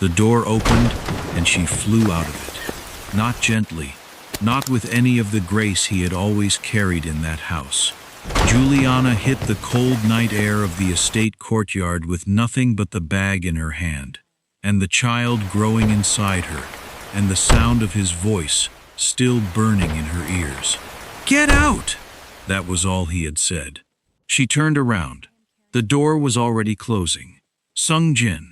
The door opened, and she flew out of it. Not gently, not with any of the grace he had always carried in that house. Juliana hit the cold night air of the estate courtyard with nothing but the bag in her hand, and the child growing inside her, and the sound of his voice still burning in her ears. "Get out!" That was all he had said. She turned around. The door was already closing. Sung Jin.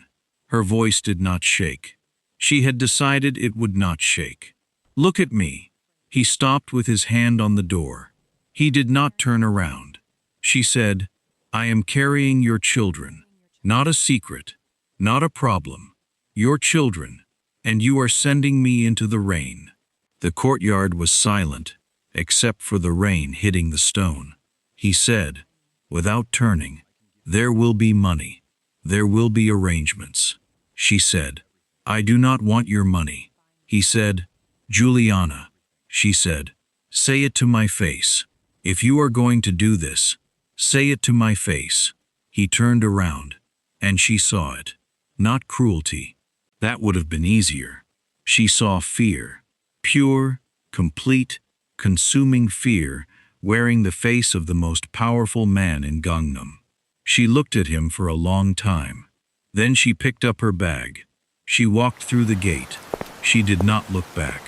Her voice did not shake. She had decided it would not shake. "Look at me." He stopped with his hand on the door. He did not turn around. She said, "I am carrying your children. Not a secret, not a problem. Your children, and you are sending me into the rain." The courtyard was silent, except for the rain hitting the stone. He said, without turning, "There will be money. There will be arrangements." She said, "I do not want your money." He said, "Juliana," she said, "say it to my face. If you are going to do this, say it to my face." He turned around, and she saw it. Not cruelty. That would have been easier. She saw fear. Pure, complete, consuming fear, wearing the face of the most powerful man in Gangnam. She looked at him for a long time. Then she picked up her bag. She walked through the gate. She did not look back.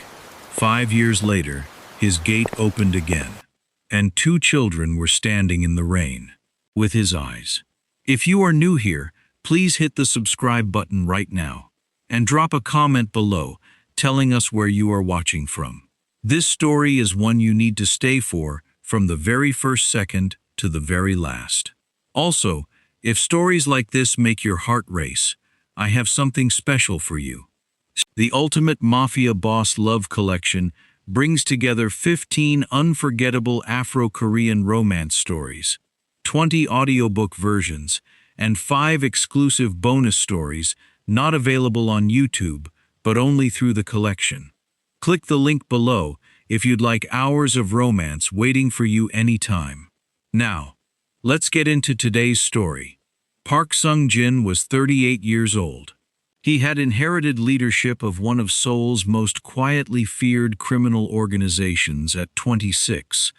5 years later, his gate opened again, and 2 children were standing in the rain, with his eyes. If you are new here, please hit the subscribe button right now, and drop a comment below telling us where you are watching from. This story is one you need to stay for from the very first second to the very last. Also, if stories like this make your heart race, I have something special for you. The Ultimate Mafia Boss Love Collection brings together 15 unforgettable Afro-Korean romance stories, 20 audiobook versions, and 5 exclusive bonus stories not available on YouTube, but only through the collection. Click the link below if you'd like hours of romance waiting for you anytime. Now, let's get into today's story. Park Sung-jin was 38 years old. He had inherited leadership of one of Seoul's most quietly feared criminal organizations at 26,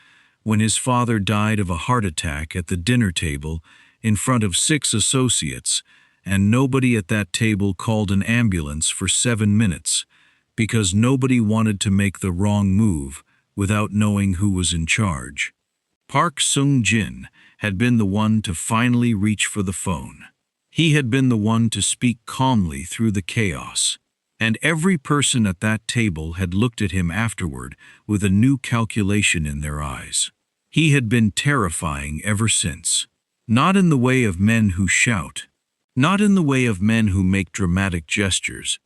when his father died of a heart attack at the dinner table in front of 6 associates, and nobody at that table called an ambulance for 7 minutes, because nobody wanted to make the wrong move without knowing who was in charge. Park Sung-jin had been the one to finally reach for the phone. He had been the one to speak calmly through the chaos, and every person at that table had looked at him afterward with a new calculation in their eyes. He had been terrifying ever since. Not in the way of men who shout, not in the way of men who make dramatic gestures.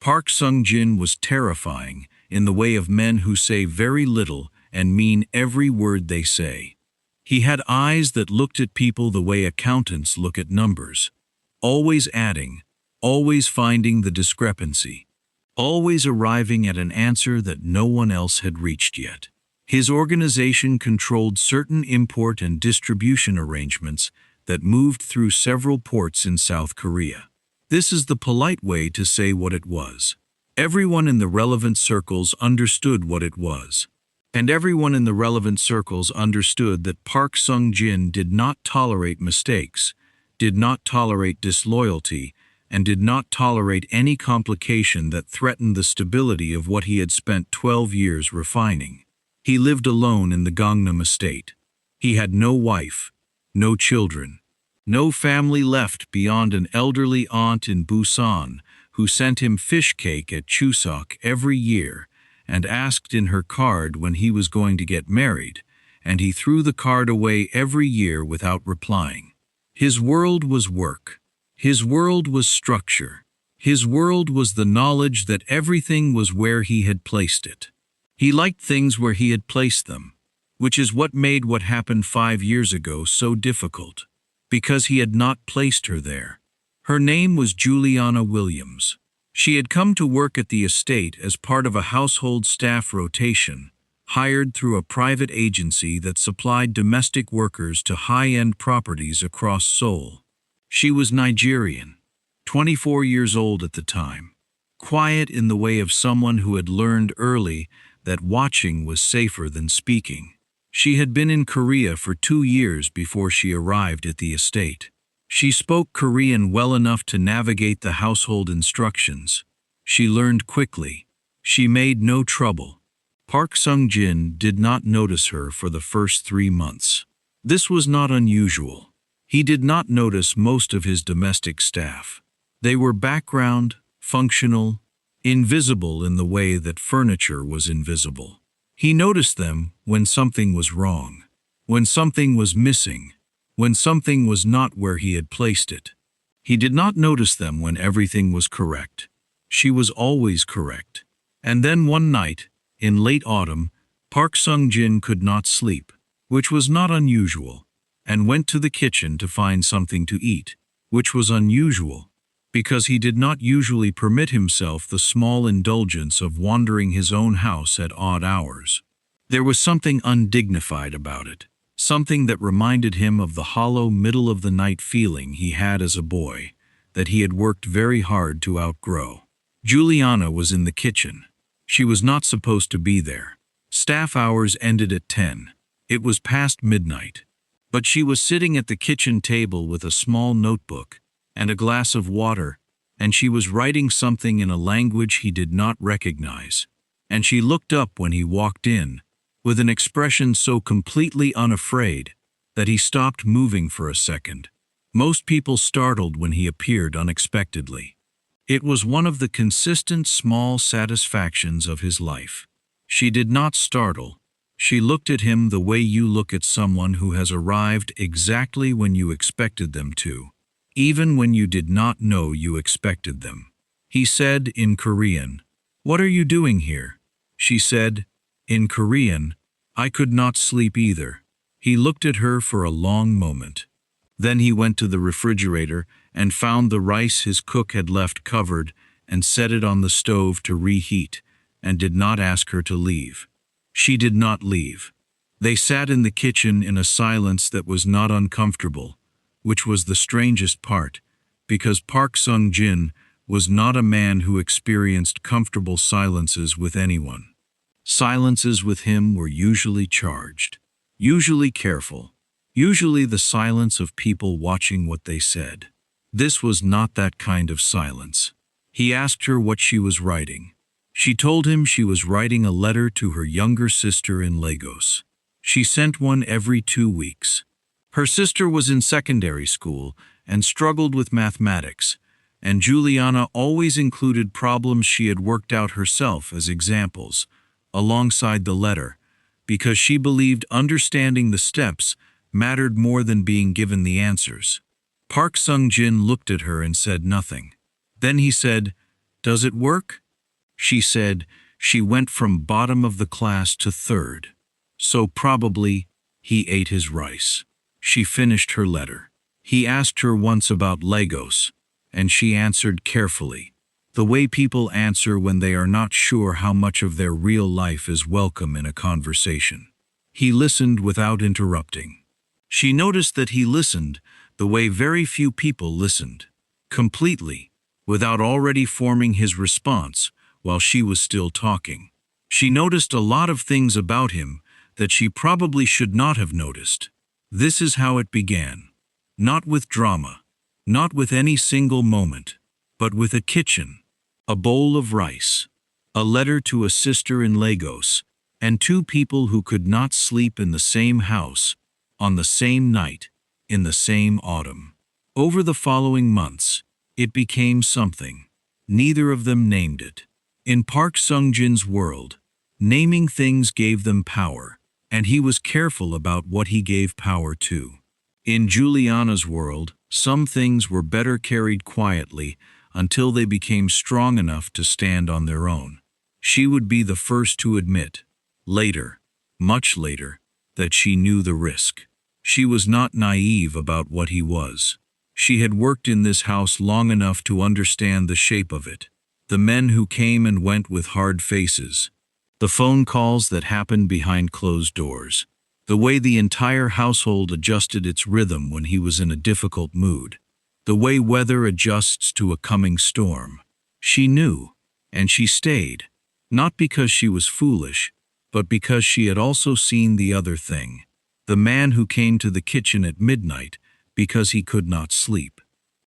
Park Sung-jin was terrifying in the way of men who say very little and mean every word they say. He had eyes that looked at people the way accountants look at numbers, always adding, always finding the discrepancy, always arriving at an answer that no one else had reached yet. His organization controlled certain import and distribution arrangements that moved through several ports in South Korea. This is the polite way to say what it was. Everyone in the relevant circles understood what it was. And everyone in the relevant circles understood that Park Sung-jin did not tolerate mistakes, did not tolerate disloyalty, and did not tolerate any complication that threatened the stability of what he had spent 12 years refining. He lived alone in the Gangnam estate. He had no wife, no children, no family left beyond an elderly aunt in Busan who sent him fish cake at Chuseok every year and asked in her card when he was going to get married, and he threw the card away every year without replying. His world was work. His world was structure. His world was the knowledge that everything was where he had placed it. He liked things where he had placed them, which is what made what happened 5 years ago so difficult, because he had not placed her there. Her name was Juliana Williams. She had come to work at the estate as part of a household staff rotation, hired through a private agency that supplied domestic workers to high-end properties across Seoul. She was Nigerian, 24 years old at the time, quiet in the way of someone who had learned early that watching was safer than speaking. She had been in Korea for 2 years before she arrived at the estate. She spoke Korean well enough to navigate the household instructions. She learned quickly. She made no trouble. Park Sung-jin did not notice her for the first 3 months. This was not unusual. He did not notice most of his domestic staff. They were background, functional, invisible in the way that furniture was invisible. He noticed them when something was wrong, when something was missing, when something was not where he had placed it. He did not notice them when everything was correct. She was always correct. And then one night, in late autumn, Park Sung-jin could not sleep, which was not unusual, and went to the kitchen to find something to eat, which was unusual, because he did not usually permit himself the small indulgence of wandering his own house at odd hours. There was something undignified about it, something that reminded him of the hollow middle-of-the-night feeling he had as a boy, that he had worked very hard to outgrow. Juliana was in the kitchen. She was not supposed to be there. Staff hours ended at 10. It was past midnight. But she was sitting at the kitchen table with a small notebook and a glass of water, and she was writing something in a language he did not recognize. And she looked up when he walked in, with an expression so completely unafraid that he stopped moving for a second. Most people startled when he appeared unexpectedly. It was one of the consistent small satisfactions of his life. She did not startle. She looked at him the way you look at someone who has arrived exactly when you expected them to, even when you did not know you expected them. He said in Korean, "What are you doing here?" She said, in Korean, "I could not sleep either." He looked at her for a long moment. Then he went to the refrigerator and found the rice his cook had left covered and set it on the stove to reheat, and did not ask her to leave. She did not leave. They sat in the kitchen in a silence that was not uncomfortable, which was the strangest part, because Park Sung-jin was not a man who experienced comfortable silences with anyone. Silences with him were usually charged, usually careful, usually the silence of people watching what they said. This was not that kind of silence. He asked her what she was writing. She told him she was writing a letter to her younger sister in Lagos. She sent one every 2 weeks. Her sister was in secondary school and struggled with mathematics, and Juliana always included problems she had worked out herself as examples, alongside the letter, because she believed understanding the steps mattered more than being given the answers. Park Sung-jin looked at her and said nothing. Then he said, "Does it work?" She said, "She went from bottom of the class to third. So probably he ate his rice." She finished her letter. He asked her once about Lagos, and she answered carefully, the way people answer when they are not sure how much of their real life is welcome in a conversation. He listened without interrupting. She noticed that he listened the way very few people listened, completely, without already forming his response while she was still talking. She noticed a lot of things about him that she probably should not have noticed. This is how it began. Not with drama, not with any single moment, but with a kitchen, a bowl of rice, a letter to a sister in Lagos, and 2 people who could not sleep in the same house, on the same night, in the same autumn. Over the following months, it became something. Neither of them named it. In Park Sung-jin's world, naming things gave them power, and he was careful about what he gave power to. In Juliana's world, some things were better carried quietly until they became strong enough to stand on their own. She would be the first to admit, later, much later, that she knew the risk. She was not naive about what he was. She had worked in this house long enough to understand the shape of it. The men who came and went with hard faces. The phone calls that happened behind closed doors. The way the entire household adjusted its rhythm when he was in a difficult mood. the way weather adjusts to a coming storm. She knew, and she stayed, not because she was foolish, but because she had also seen the other thing, the man who came to the kitchen at midnight because he could not sleep,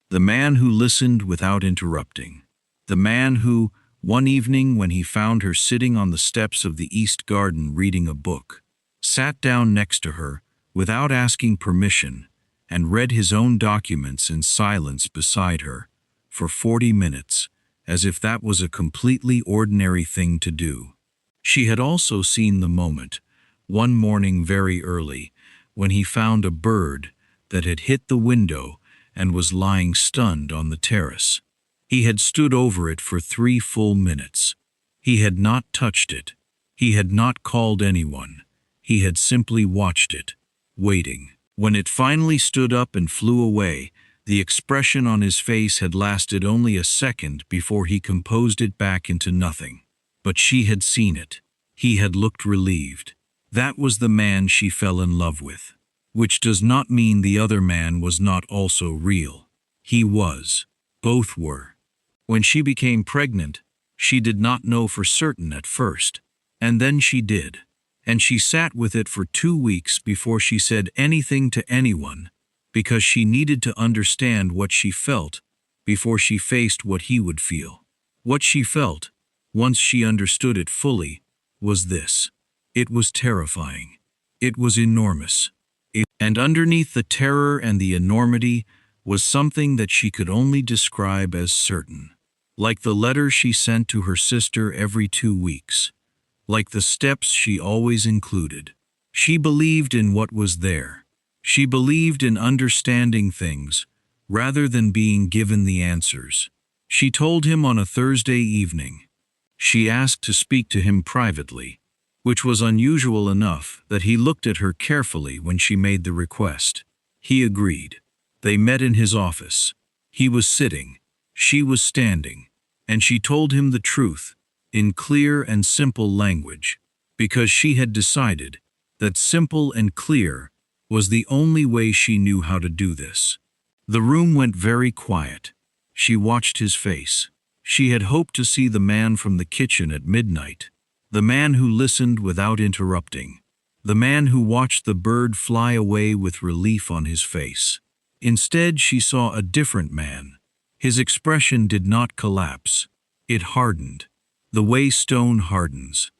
the man who listened without interrupting, the man who, one evening when he found her sitting on the steps of the East Garden reading a book, sat down next to her without asking permission and read his own documents in silence beside her for 40 minutes, as if that was a completely ordinary thing to do. She had also seen the moment, one morning very early, when he found a bird that had hit the window and was lying stunned on the terrace. He had stood over it for 3 full minutes. He had not touched it. He had not called anyone. He had simply watched it, waiting. When it finally stood up and flew away, the expression on his face had lasted only a second before he composed it back into nothing. But she had seen it. He had looked relieved. That was the man she fell in love with. Which does not mean the other man was not also real. He was. Both were. When she became pregnant, she did not know for certain at first, and then she did. And she sat with it for 2 weeks before she said anything to anyone, because she needed to understand what she felt before she faced what he would feel. What she felt, once she understood it fully, was this. It was terrifying. It was enormous. And underneath the terror and the enormity was something that she could only describe as certain. Like the letters she sent to her sister every 2 weeks. Like the steps she always included. She believed in what was there. She believed in understanding things, rather than being given the answers. She told him on a Thursday evening. She asked to speak to him privately, which was unusual enough that he looked at her carefully when she made the request. He agreed. They met in his office. He was sitting. She was standing. And she told him the truth, in clear and simple language, because she had decided that simple and clear was the only way she knew how to do this. The room went very quiet. She watched his face. She had hoped to see the man from the kitchen at midnight, the man who listened without interrupting, the man who watched the bird fly away with relief on his face. Instead, she saw a different man. His expression did not collapse. It hardened, the way stone hardens.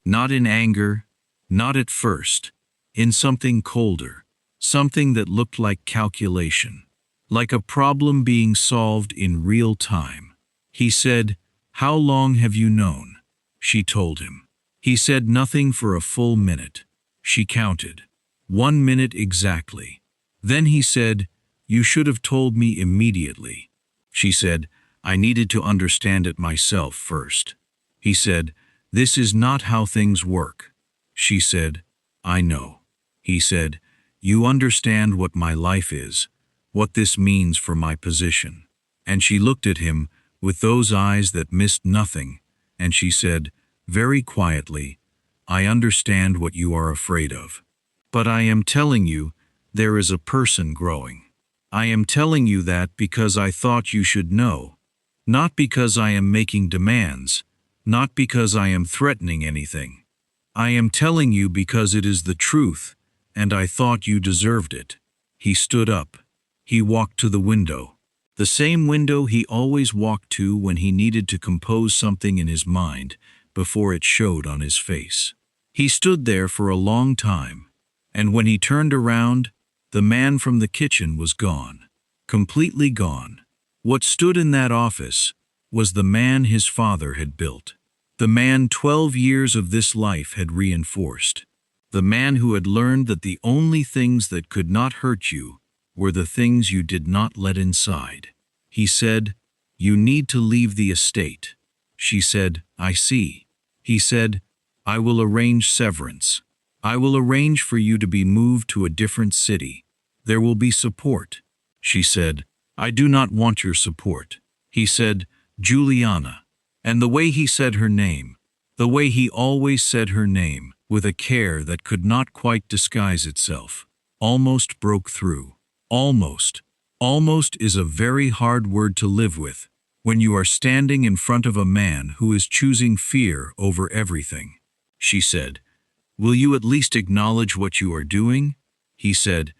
Not in anger, not at first, in something colder, something that looked like calculation, like a problem being solved in real time. He said, "How long have you known?" She told him. He said nothing for a full minute. She counted. 1 minute exactly. Then he said, "You should have told me immediately." She said, "I needed to understand it myself first." He said, "This is not how things work." She said, "I know." He said, "You understand what my life is, what this means for my position." And she looked at him with those eyes that missed nothing, and she said, very quietly, "I understand what you are afraid of. But I am telling you, there is a person growing. I am telling you that because I thought you should know, not because I am making demands, not because I am threatening anything. I am telling you because it is the truth, and I thought you deserved it." He stood up. He walked to the window. The same window he always walked to when he needed to compose something in his mind before it showed on his face. He stood there for a long time, and when he turned around, the man from the kitchen was gone. Completely gone. What stood in that office was the man his father had built. The man 12 years of this life had reinforced. The man who had learned that the only things that could not hurt you were the things you did not let inside. He said, "You need to leave the estate." She said, "I see." He said, "I will arrange severance. I will arrange for you to be moved to a different city. There will be support." She said, "I do not want your support." He said, "Juliana." And the way he said her name, the way he always said her name, with a care that could not quite disguise itself, almost broke through. Almost. Almost is a very hard word to live with when you are standing in front of a man who is choosing fear over everything. She said, "Will you at least acknowledge what you are doing?" He said,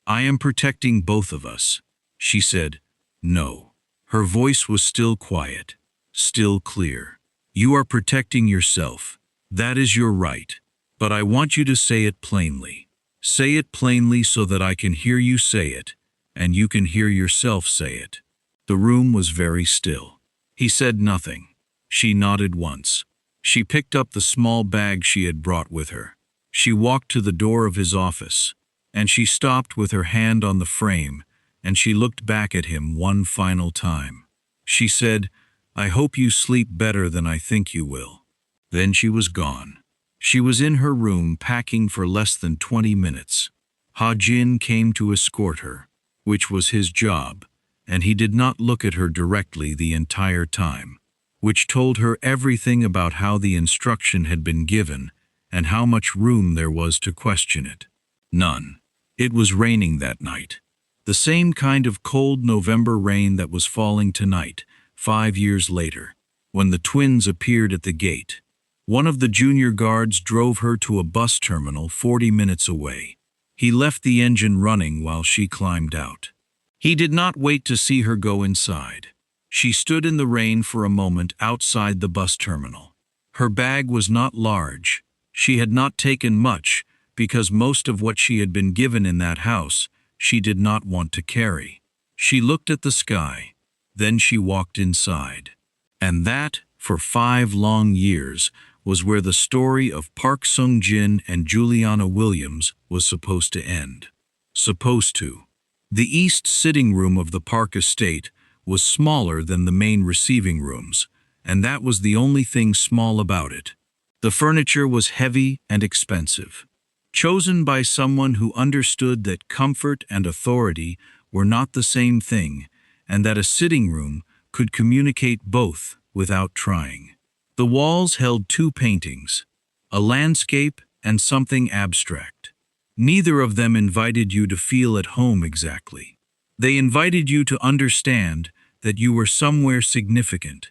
"I am protecting both of us." She said, "No." Her voice was still quiet, still clear. "You are protecting yourself. That is your right. But I want you to say it plainly. Say it plainly so that I can hear you say it, and you can hear yourself say it." The room was very still. He said nothing. She nodded once. She picked up the small bag she had brought with her. She walked to the door of his office, and she stopped with her hand on the frame, and she looked back at him one final time. She said, "I hope you sleep better than I think you will." Then she was gone. She was in her room packing for less than 20 minutes. Ha-jin came to escort her, which was his job, and he did not look at her directly the entire time, which told her everything about how the instruction had been given and how much room there was to question it. None. It was raining that night. The same kind of cold November rain that was falling tonight, 5 years later, when the twins appeared at the gate. One of the junior guards drove her to a bus terminal 40 minutes away. He left the engine running while she climbed out. He did not wait to see her go inside. She stood in the rain for a moment outside the bus terminal. Her bag was not large. She had not taken much, because most of what she had been given in that house, she did not want to carry. She looked at the sky. Then she walked inside. And that, for 5 long years, was where the story of Park Sung-jin and Juliana Williams was supposed to end. Supposed to. The east sitting room of the Park estate was smaller than the main receiving rooms, and that was the only thing small about it. The furniture was heavy and expensive, chosen by someone who understood that comfort and authority were not the same thing, and that a sitting room could communicate both without trying. The walls held 2 paintings, a landscape and something abstract. Neither of them invited you to feel at home exactly. They invited you to understand that you were somewhere significant.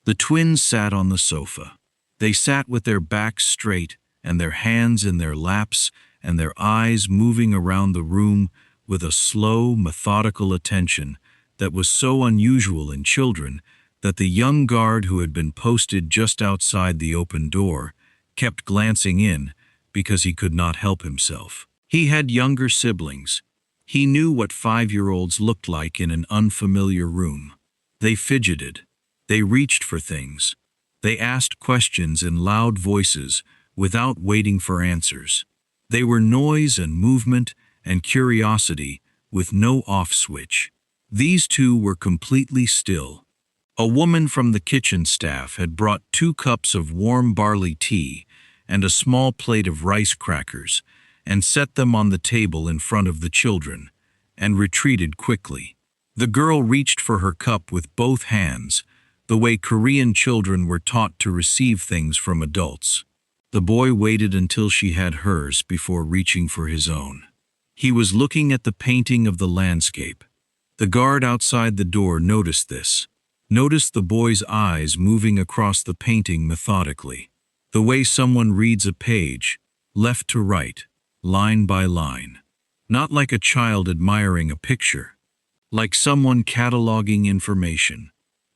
The twins sat on the sofa. They sat with their backs straight and their hands in their laps and their eyes moving around the room with a slow, methodical attention that was so unusual in children that the young guard who had been posted just outside the open door kept glancing in because he could not help himself. He had younger siblings. He knew what 5-year-olds looked like in an unfamiliar room. They fidgeted. They reached for things. They asked questions in loud voices without waiting for answers. They were noise and movement and curiosity with no off switch. These two were completely still. A woman from the kitchen staff had brought 2 cups of warm barley tea and a small plate of rice crackers and set them on the table in front of the children, and retreated quickly. The girl reached for her cup with both hands, the way Korean children were taught to receive things from adults. The boy waited until she had hers before reaching for his own. He was looking at the painting of the landscape. The guard outside the door noticed this. Noticed the boy's eyes moving across the painting methodically, the way someone reads a page, left to right, line by line. Not like a child admiring a picture, like someone cataloging information.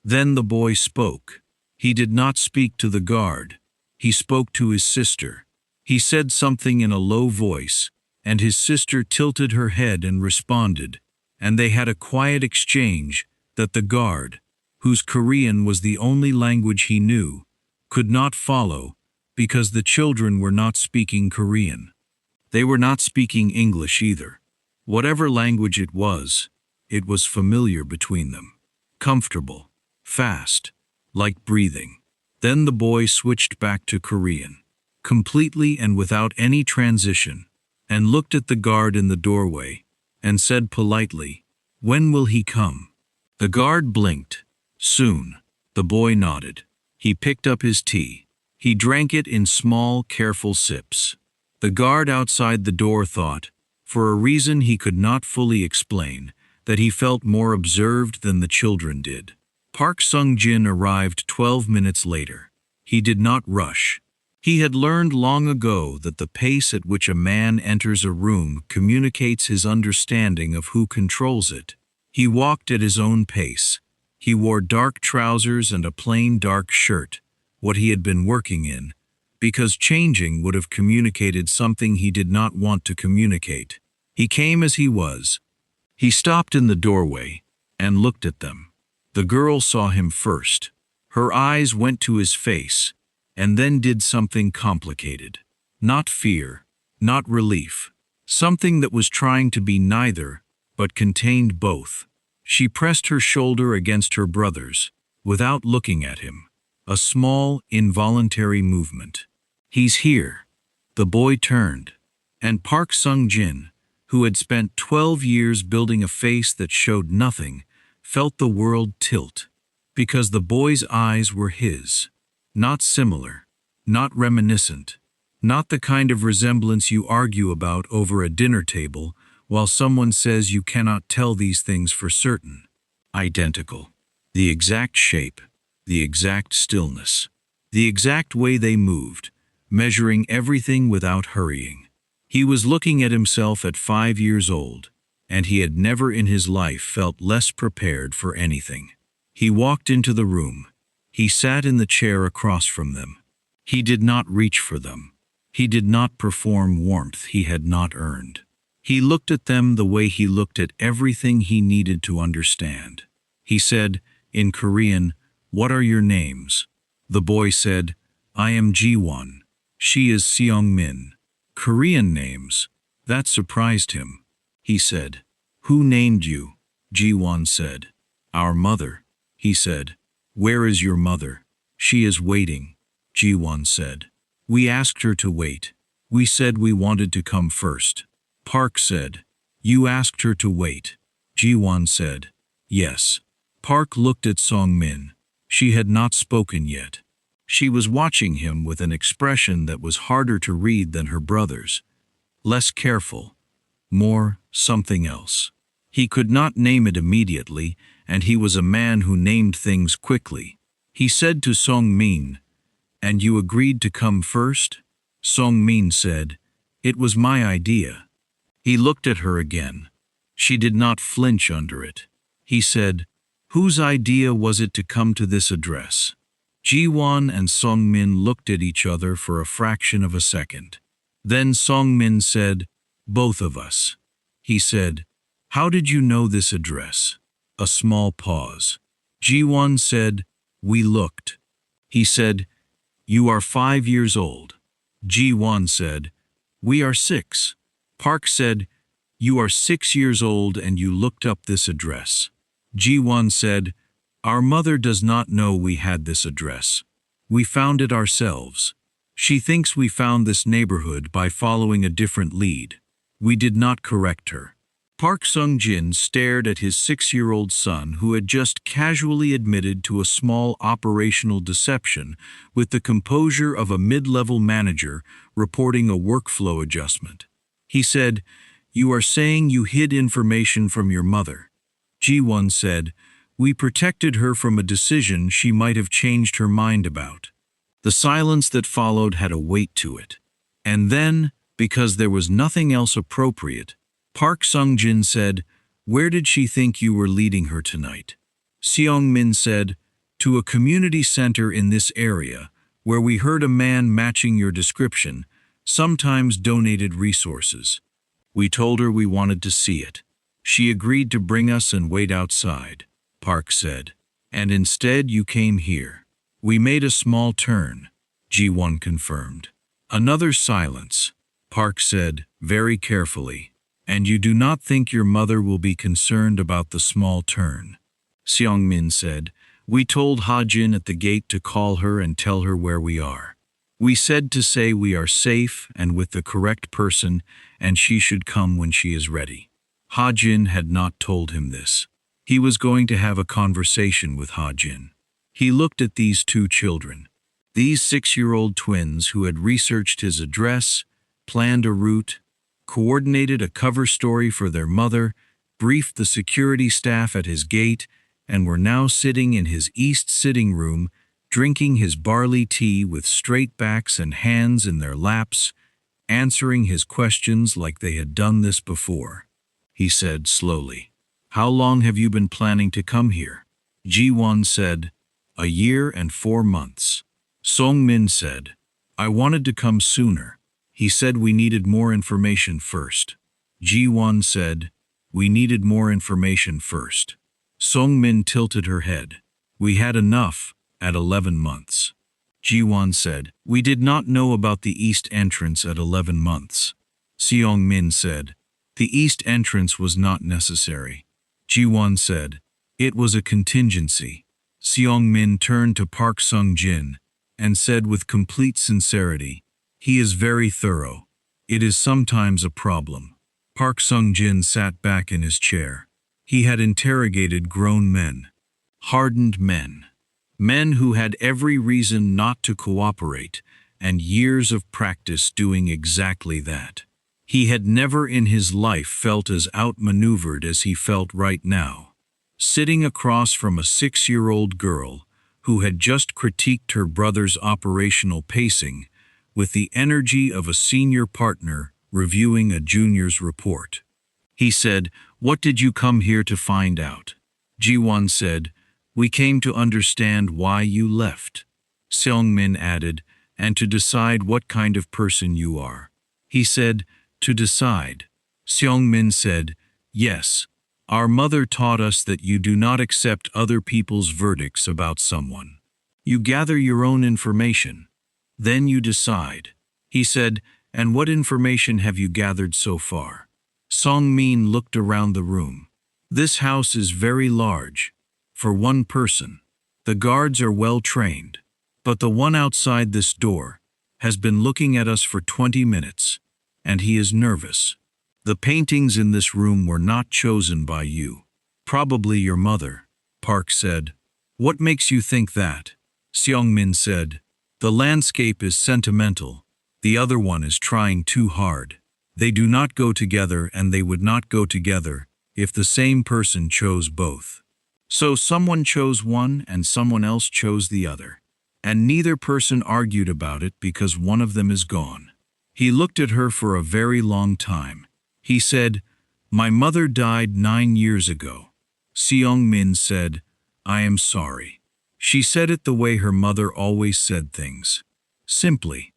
Then the boy spoke. He did not speak to the guard. He spoke to his sister. He said something in a low voice, and his sister tilted her head and responded, and they had a quiet exchange that the guard, whose Korean was the only language he knew, could not follow because the children were not speaking Korean. They were not speaking English either. Whatever language it was familiar between them. Comfortable, fast, like breathing. Then the boy switched back to Korean, completely and without any transition, and looked at the guard in the doorway and said politely, "When will he come?" The guard blinked. "Soon." The boy nodded. He picked up his tea. He drank it in small, careful sips. The guard outside the door thought, for a reason he could not fully explain, that he felt more observed than the children did. Park Sung-jin arrived 12 minutes later. He did not rush. He had learned long ago that the pace at which a man enters a room communicates his understanding of who controls it. He walked at his own pace. He wore dark trousers and a plain dark shirt, what he had been working in, because changing would have communicated something he did not want to communicate. He came as he was. He stopped in the doorway and looked at them. The girl saw him first. Her eyes went to his face, and then did something complicated. Not fear, not relief. Something that was trying to be neither, but contained both. She pressed her shoulder against her brother's, without looking at him. A small, involuntary movement. He's here. The boy turned, and Park Sung-jin, who had spent 12 years building a face that showed nothing, felt the world tilt, because the boy's eyes were his. Not similar, not reminiscent, not the kind of resemblance you argue about over a dinner table while someone says you cannot tell these things for certain. Identical. The exact shape, the exact stillness, the exact way they moved, measuring everything without hurrying. He was looking at himself at 5 years old, and he had never in his life felt less prepared for anything. He walked into the room. He sat in the chair across from them. He did not reach for them. He did not perform warmth he had not earned. He looked at them the way he looked at everything he needed to understand. He said, in Korean, "What are your names?" The boy said, "I am Ji-won. She is Seong-min." Korean names. That surprised him. He said, "Who named you?" Ji-won said, "Our mother." He said, "Where is your mother?" "She is waiting," Ji-won said. "We asked her to wait. We said we wanted to come first." Park said, "You asked her to wait." Ji-won said, "Yes." Park looked at Song-min. She had not spoken yet. She was watching him with an expression that was harder to read than her brother's. Less careful. More something else. He could not name it immediately, and he was a man who named things quickly. He said to Song-min, "And you agreed to come first?" Song-min said, "It was my idea." He looked at her again. She did not flinch under it. He said, "Whose idea was it to come to this address?" Ji-won and Song-min looked at each other for a fraction of a second. Then Song-min said, "Both of us." He said, "How did you know this address?" A small pause. Ji-won said, "We looked." He said, "You are 5 years old." Ji-won said, "We are 6. Park said, "You are 6 years old and you looked up this address." Ji-won said, "Our mother does not know we had this address. We found it ourselves. She thinks we found this neighborhood by following a different lead. We did not correct her." Park Sung-jin stared at his 6-year-old son who had just casually admitted to a small operational deception with the composure of a mid-level manager reporting a workflow adjustment. He said, "You are saying you hid information from your mother." Ji-won said, "We protected her from a decision she might have changed her mind about." The silence that followed had a weight to it. And then, because there was nothing else appropriate, Park Sung-jin said, "Where did she think you were leading her tonight?" Seong-min said, "To a community center in this area, where we heard a man matching your description, sometimes donated resources. We told her we wanted to see it. She agreed to bring us and wait outside," Park said. "And instead you came here." "We made a small turn," Ji-won confirmed. Another silence. Park said, very carefully, "And you do not think your mother will be concerned about the small turn?" Seong-min said, "We told Ha-jin at the gate to call her and tell her where we are. We said to say we are safe and with the correct person, and she should come when she is ready." Ha-jin had not told him this. He was going to have a conversation with Ha-jin. He looked at these 2 children, these 6-year-old twins who had researched his address, planned a route, coordinated a cover story for their mother, briefed the security staff at his gate, and were now sitting in his east sitting room, drinking his barley tea with straight backs and hands in their laps, answering his questions like they had done this before. He said slowly, "How long have you been planning to come here?" Ji-won said, "A year and 4 months. Song-min said, "I wanted to come sooner. He said we needed more information first." Ji-won said, "We needed more information first." Song-min tilted her head. "We had enough at 11 months. Ji-won said, "We did not know about the east entrance at 11 months. Seong-min said, "The east entrance was not necessary." Ji-won said, "It was a contingency." Seong-min turned to Park Sung-jin and said with complete sincerity, "He is very thorough. It is sometimes a problem." Park Sung-jin sat back in his chair. He had interrogated grown men, hardened men, men who had every reason not to cooperate, and years of practice doing exactly that. He had never in his life felt as outmaneuvered as he felt right now, sitting across from a 6-year-old girl who had just critiqued her brother's operational pacing with the energy of a senior partner reviewing a junior's report. He said, "What did you come here to find out?" Ji-won said, "We came to understand why you left." Seong-min added, "And to decide what kind of person you are." He said, "To decide." Seong-min said, "Yes. Our mother taught us that you do not accept other people's verdicts about someone. You gather your own information. Then you decide." He said, "And what information have you gathered so far?" Song-min looked around the room. "This house is very large. For one person. The guards are well trained. But the one outside this door has been looking at us for 20 minutes, and he is nervous. The paintings in this room were not chosen by you. Probably your mother," Park said. "What makes you think that?" Seong-min said, "The landscape is sentimental. The other one is trying too hard. They do not go together, and they would not go together if the same person chose both. So someone chose one and someone else chose the other. And neither person argued about it because one of them is gone." He looked at her for a very long time. He said, "My mother died 9 years ago." Seong-min said, "I am sorry." She said it the way her mother always said things. Simply,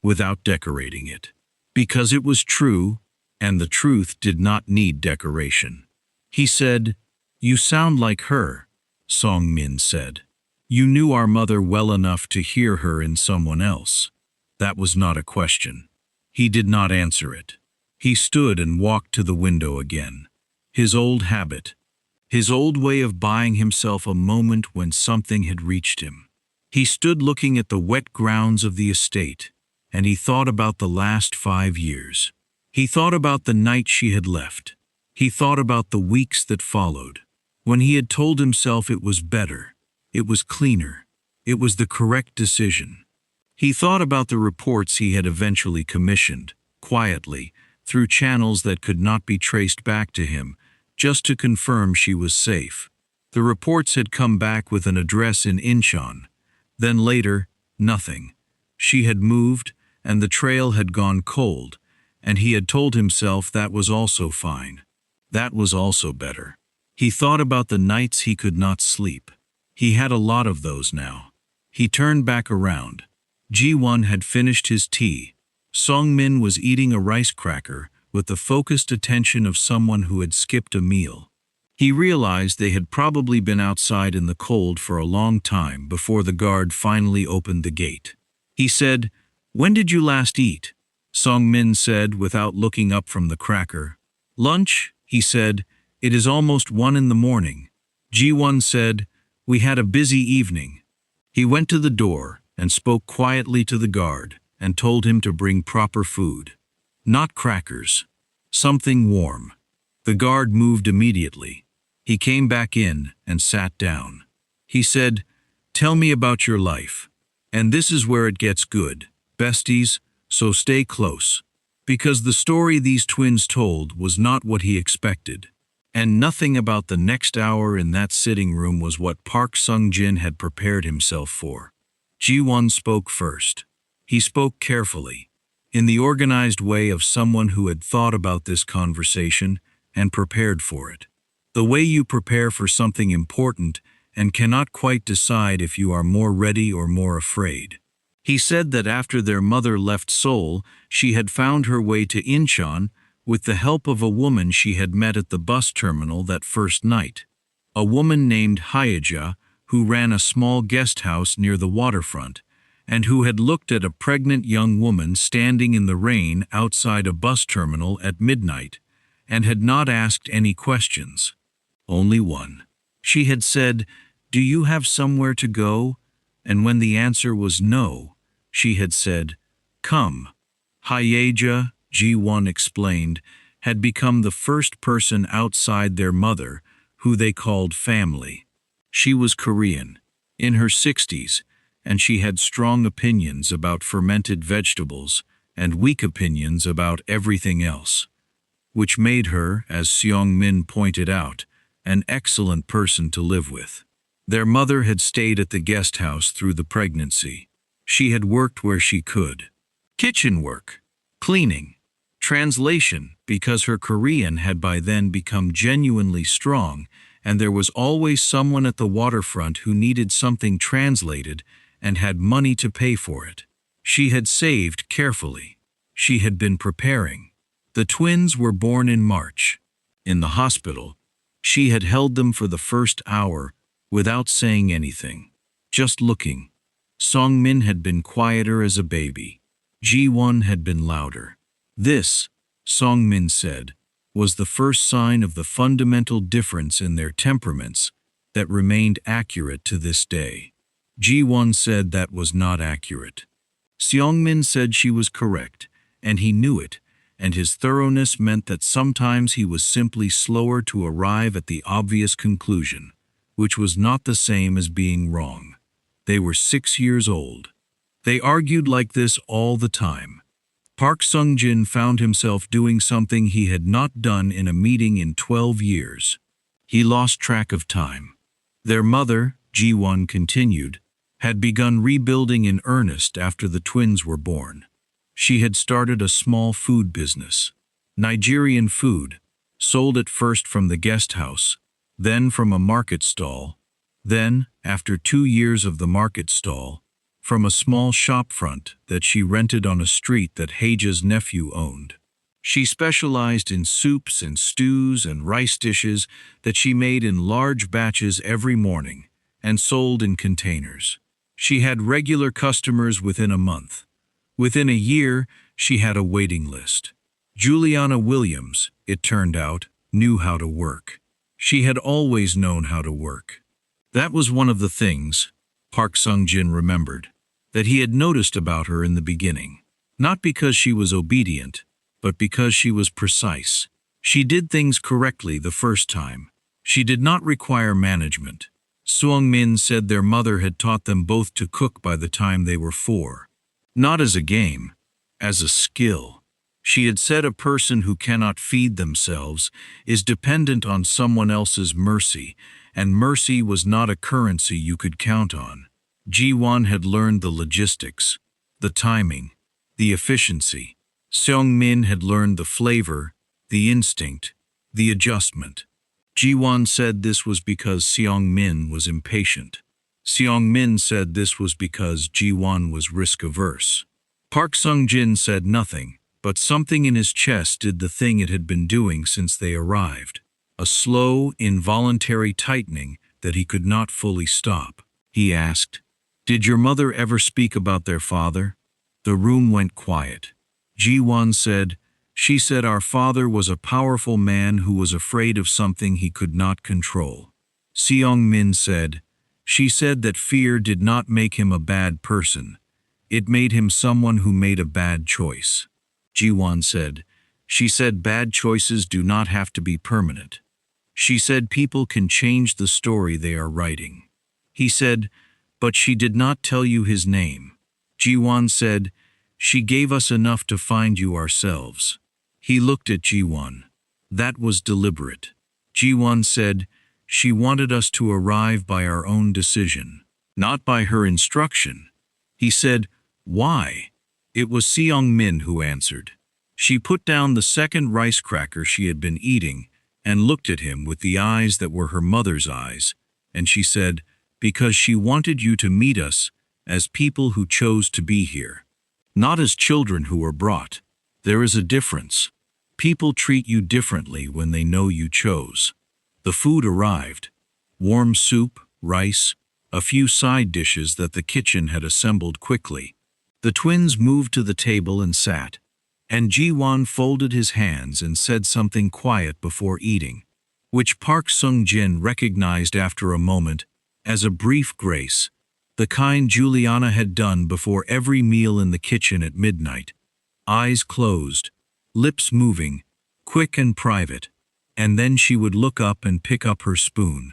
without decorating it. Because it was true, and the truth did not need decoration. He said, "You sound like her," Song-min said. "You knew our mother well enough to hear her in someone else." That was not a question. He did not answer it. He stood and walked to the window again. His old habit. His old way of buying himself a moment when something had reached him. He stood looking at the wet grounds of the estate, and he thought about the last 5 years. He thought about the night she had left. He thought about the weeks that followed, when he had told himself it was better, it was cleaner, it was the correct decision. He thought about the reports he had eventually commissioned, quietly, through channels that could not be traced back to him, just to confirm she was safe. The reports had come back with an address in Incheon. Then later, nothing. She had moved, and the trail had gone cold, and he had told himself that was also fine. That was also better. He thought about the nights he could not sleep. He had a lot of those now. He turned back around. Ji-won had finished his tea. Song-min was eating a rice cracker with the focused attention of someone who had skipped a meal. He realized they had probably been outside in the cold for a long time before the guard finally opened the gate. He said, "When did you last eat?" Song-min said without looking up from the cracker. "Lunch," he said. "It is almost 1 in the morning." Ji-won said, "We had a busy evening." He went to the door and spoke quietly to the guard and told him to bring proper food. Not crackers. Something warm. The guard moved immediately. He came back in and sat down. He said, "Tell me about your life. And this is where it gets good, besties, so stay close." Because the story these twins told was not what he expected. And nothing about the next hour in that sitting room was what Park Sung-jin had prepared himself for. Ji-won spoke first. He spoke carefully, in the organized way of someone who had thought about this conversation and prepared for it. The way you prepare for something important and cannot quite decide if you are more ready or more afraid. He said that after their mother left Seoul, she had found her way to Incheon with the help of a woman she had met at the bus terminal that first night. A woman named Hyeja, who ran a small guest house near the waterfront, and who had looked at a pregnant young woman standing in the rain outside a bus terminal at midnight, and had not asked any questions. Only one. She had said, "Do you have somewhere to go?" And when the answer was no, she had said, "Come." Hyeja, Ji-won explained, had become the first person outside their mother who they called family. She was Korean, in her 60s, and she had strong opinions about fermented vegetables and weak opinions about everything else, which made her, as Seong-min pointed out, an excellent person to live with. Their mother had stayed at the guest house through the pregnancy. She had worked where she could. Kitchen work, cleaning, translation, because her Korean had by then become genuinely strong, and there was always someone at the waterfront who needed something translated and had money to pay for it. She had saved carefully. She had been preparing. The twins were born in March. In the hospital, she had held them for the first hour without saying anything, just looking. Song-min had been quieter as a baby. Ji-won had been louder. This, Song-min said, was the first sign of the fundamental difference in their temperaments that remained accurate to this day. Ji-won said that was not accurate. Seong-min said she was correct, and he knew it, and his thoroughness meant that sometimes he was simply slower to arrive at the obvious conclusion, which was not the same as being wrong. They were 6 years old. They argued like this all the time. Park Sung-jin found himself doing something he had not done in a meeting in 12 years. He lost track of time. Their mother, Ji-won continued, had begun rebuilding in earnest after the twins were born. She had started a small food business. Nigerian food, sold at first from the guest house, then from a market stall, then, after 2 years of the market stall, from a small shopfront that she rented on a street that Haja's nephew owned. She specialized in soups and stews and rice dishes that she made in large batches every morning and sold in containers. She had regular customers within a month. Within a year, she had a waiting list. Juliana Williams, it turned out, knew how to work. She had always known how to work. That was one of the things, Park Sung-jin remembered, that he had noticed about her in the beginning. Not because she was obedient, but because she was precise. She did things correctly the first time. She did not require management. Seong-min said their mother had taught them both to cook by the time they were 4. Not as a game, as a skill. She had said a person who cannot feed themselves is dependent on someone else's mercy, and mercy was not a currency you could count on. Ji-won had learned the logistics, the timing, the efficiency. Seong-min had learned the flavor, the instinct, the adjustment. Ji-won said this was because Seong-min was impatient. Seong-min said this was because Ji-won was risk-averse. Park Sung-jin said nothing, but something in his chest did the thing it had been doing since they arrived. A slow, involuntary tightening that he could not fully stop. He asked, "Did your mother ever speak about their father?" The room went quiet. Ji-won said, "She said our father was a powerful man who was afraid of something he could not control." Seong-min said, "She said that fear did not make him a bad person. It made him someone who made a bad choice." Ji-won said, "She said bad choices do not have to be permanent. She said people can change the story they are writing." He said, "But she did not tell you his name." Ji-won said, "She gave us enough to find you ourselves." He looked at Ji-won. That was deliberate. Ji-won said, "She wanted us to arrive by our own decision, not by her instruction." He said, "Why?" It was Seong-min who answered. She put down the second rice cracker she had been eating and looked at him with the eyes that were her mother's eyes, and she said, "Because she wanted you to meet us as people who chose to be here, not as children who were brought. There is a difference. People treat you differently when they know you chose." The food arrived. Warm soup, rice, a few side dishes that the kitchen had assembled quickly. The twins moved to the table and sat, and Ji-won folded his hands and said something quiet before eating, which Park Sung-jin recognized after a moment as a brief grace, the kind Juliana had done before every meal in the kitchen at midnight. Eyes closed, lips moving, quick and private, and then she would look up and pick up her spoon.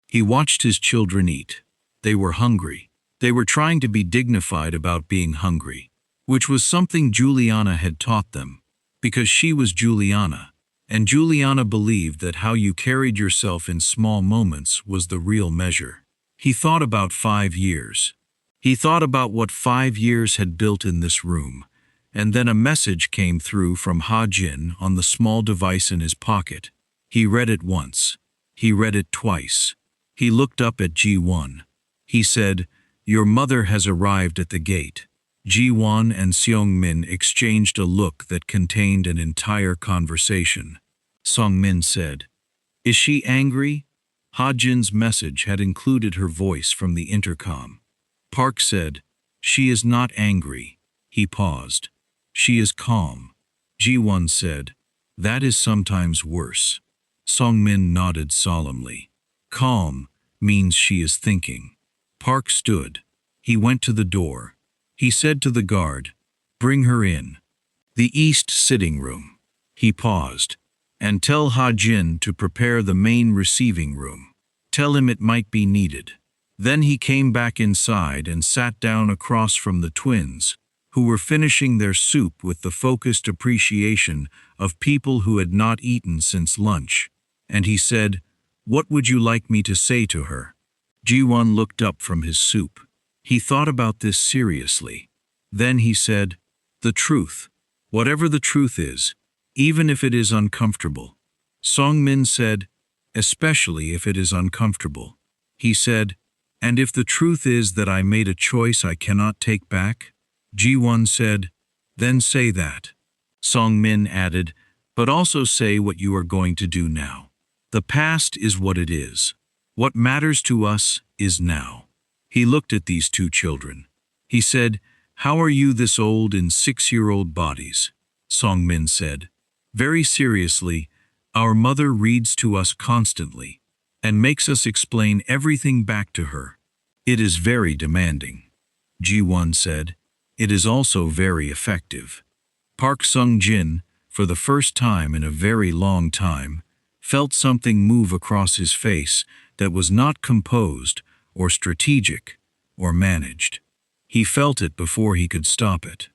He watched his children eat. They were hungry. They were trying to be dignified about being hungry, which was something Juliana had taught them, because she was Juliana, and Juliana believed that how you carried yourself in small moments was the real measure. He thought about 5 years. He thought about what 5 years had built in this room, and then a message came through from Ha-jin on the small device in his pocket. He read it once. He read it twice. He looked up at Ji-won. He said, "Your mother has arrived at the gate." Ji-won and Seong-min exchanged a look that contained an entire conversation. Seong-min said, "Is she angry?" Ha-jin's message had included her voice from the intercom. Park said, "She is not angry." He paused. "She is calm." Ji-won said, "That is sometimes worse." Seong-min nodded solemnly. "Calm means she is thinking." Park stood. He went to the door. He said to the guard, "Bring her in." The east sitting room. He paused. "And tell Ha-jin to prepare the main receiving room. Tell him it might be needed." Then he came back inside and sat down across from the twins, who were finishing their soup with the focused appreciation of people who had not eaten since lunch. And he said, "What would you like me to say to her?" Ji-won looked up from his soup. He thought about this seriously. Then he said, "The truth. Whatever the truth is, even if it is uncomfortable." Seong-min said, "Especially if it is uncomfortable." He said, "And if the truth is that I made a choice I cannot take back?" Ji-won said, "Then say that." Seong-min added, "But also say what you are going to do now. The past is what it is. What matters to us is now." He looked at these two children. He said, "How are you this old in 6-year-old bodies?" Seong-min said, "Very seriously, our mother reads to us constantly and makes us explain everything back to her. It is very demanding." Ji-won said, "It is also very effective." Park Sung-jin, for the first time in a very long time, felt something move across his face that was not composed or strategic or managed. He felt it before he could stop it.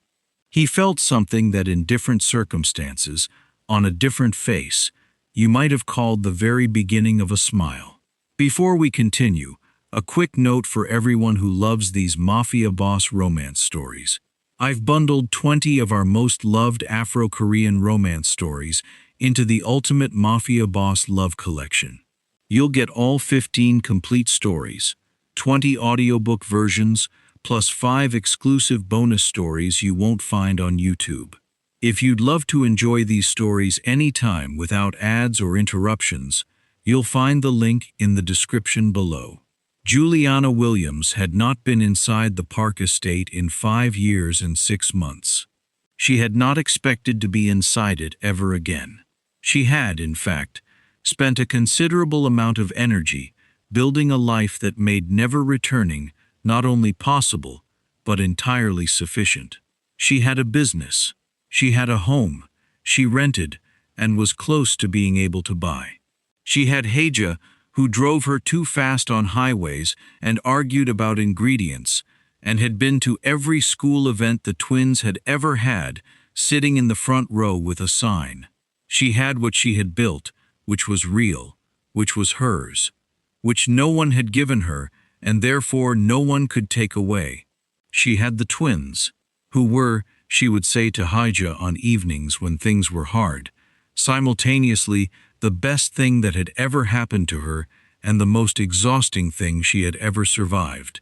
He felt something that in different circumstances, on a different face, you might have called the very beginning of a smile. Before we continue, a quick note for everyone who loves these Mafia Boss romance stories. I've bundled 20 of our most loved Afro-Korean romance stories into the Ultimate Mafia Boss Love Collection. You'll get all 15 complete stories, 20 audiobook versions, plus 5 exclusive bonus stories you won't find on YouTube. If you'd love to enjoy these stories anytime without ads or interruptions, you'll find the link in the description below. Juliana Williams had not been inside the Park estate in 5 years and 6 months. She had not expected to be inside it ever again. She had, in fact, spent a considerable amount of energy building a life that made never returning not only possible, but entirely sufficient. She had a business. She had a home. She rented and was close to being able to buy. She had Heja, who drove her too fast on highways and argued about ingredients, and had been to every school event the twins had ever had, sitting in the front row with a sign. She had what she had built, which was real, which was hers, which no one had given her, and therefore no one could take away. She had the twins, who were, she would say to Hija on evenings when things were hard, simultaneously the best thing that had ever happened to her and the most exhausting thing she had ever survived.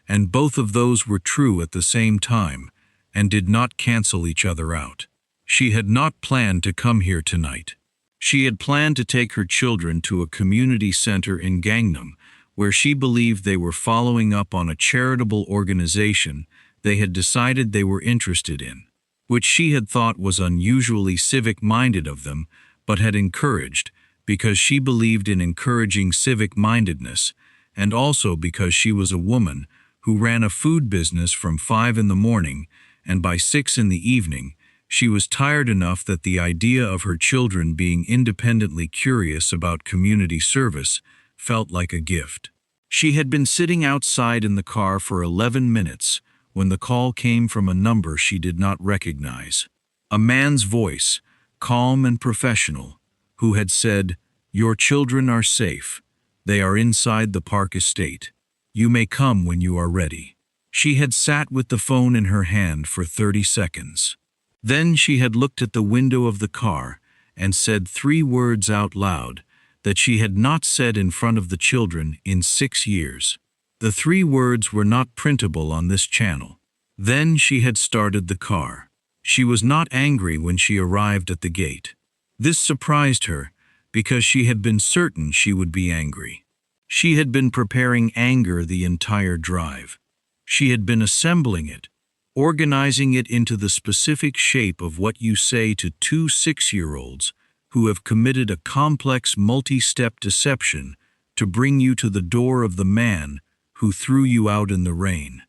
And both of those were true at the same time and did not cancel each other out. She had not planned to come here tonight. She had planned to take her children to a community center in Gangnam, where she believed they were following up on a charitable organization they had decided they were interested in, which she had thought was unusually civic-minded of them, but had encouraged, because she believed in encouraging civic-mindedness, and also because she was a woman who ran a food business from 5 in the morning, and by 6 in the evening, she was tired enough that the idea of her children being independently curious about community service felt like a gift. She had been sitting outside in the car for 11 minutes when the call came from a number she did not recognize. A man's voice, calm and professional, who had said, "Your children are safe. They are inside the park estate. You may come when you are ready." She had sat with the phone in her hand for 30 seconds. Then she had looked at the window of the car and said 3 words out loud that she had not said in front of the children in 6 years. The 3 words were not printable on this channel. Then she had started the car. She was not angry when she arrived at the gate. This surprised her because she had been certain she would be angry. She had been preparing anger the entire drive. She had been assembling it, organizing it into the specific shape of what you say to 2 6-year-olds who have committed a complex multi-step deception to bring you to the door of the man who threw you out in the rain.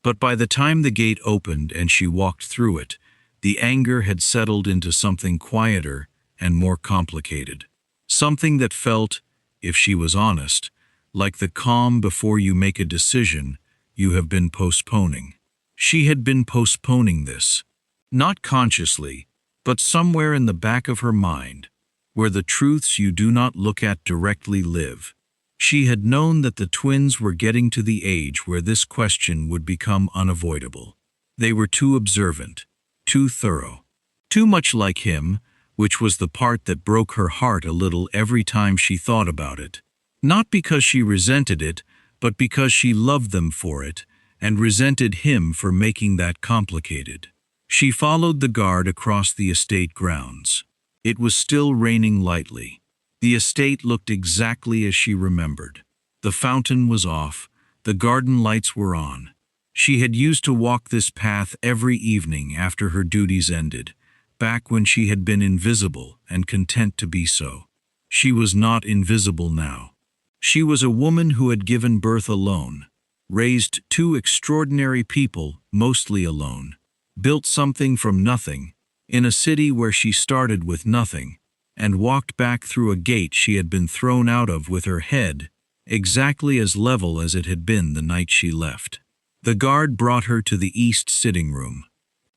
But by the time the gate opened and she walked through it, the anger had settled into something quieter and more complicated. Something that felt, if she was honest, like the calm before you make a decision you have been postponing. She had been postponing this, not consciously, but somewhere in the back of her mind, where the truths you do not look at directly live. She had known that the twins were getting to the age where this question would become unavoidable. They were too observant, too thorough, too much like him, which was the part that broke her heart a little every time she thought about it. Not because she resented it, but because she loved them for it, and resented him for making that complicated. She followed the guard across the estate grounds. It was still raining lightly. The estate looked exactly as she remembered. The fountain was off, the garden lights were on. She had used to walk this path every evening after her duties ended, back when she had been invisible and content to be so. She was not invisible now. She was a woman who had given birth alone, raised 2 extraordinary people, mostly alone, built something from nothing, in a city where she started with nothing, and walked back through a gate she had been thrown out of with her head exactly as level as it had been the night she left. The guard brought her to the east sitting room.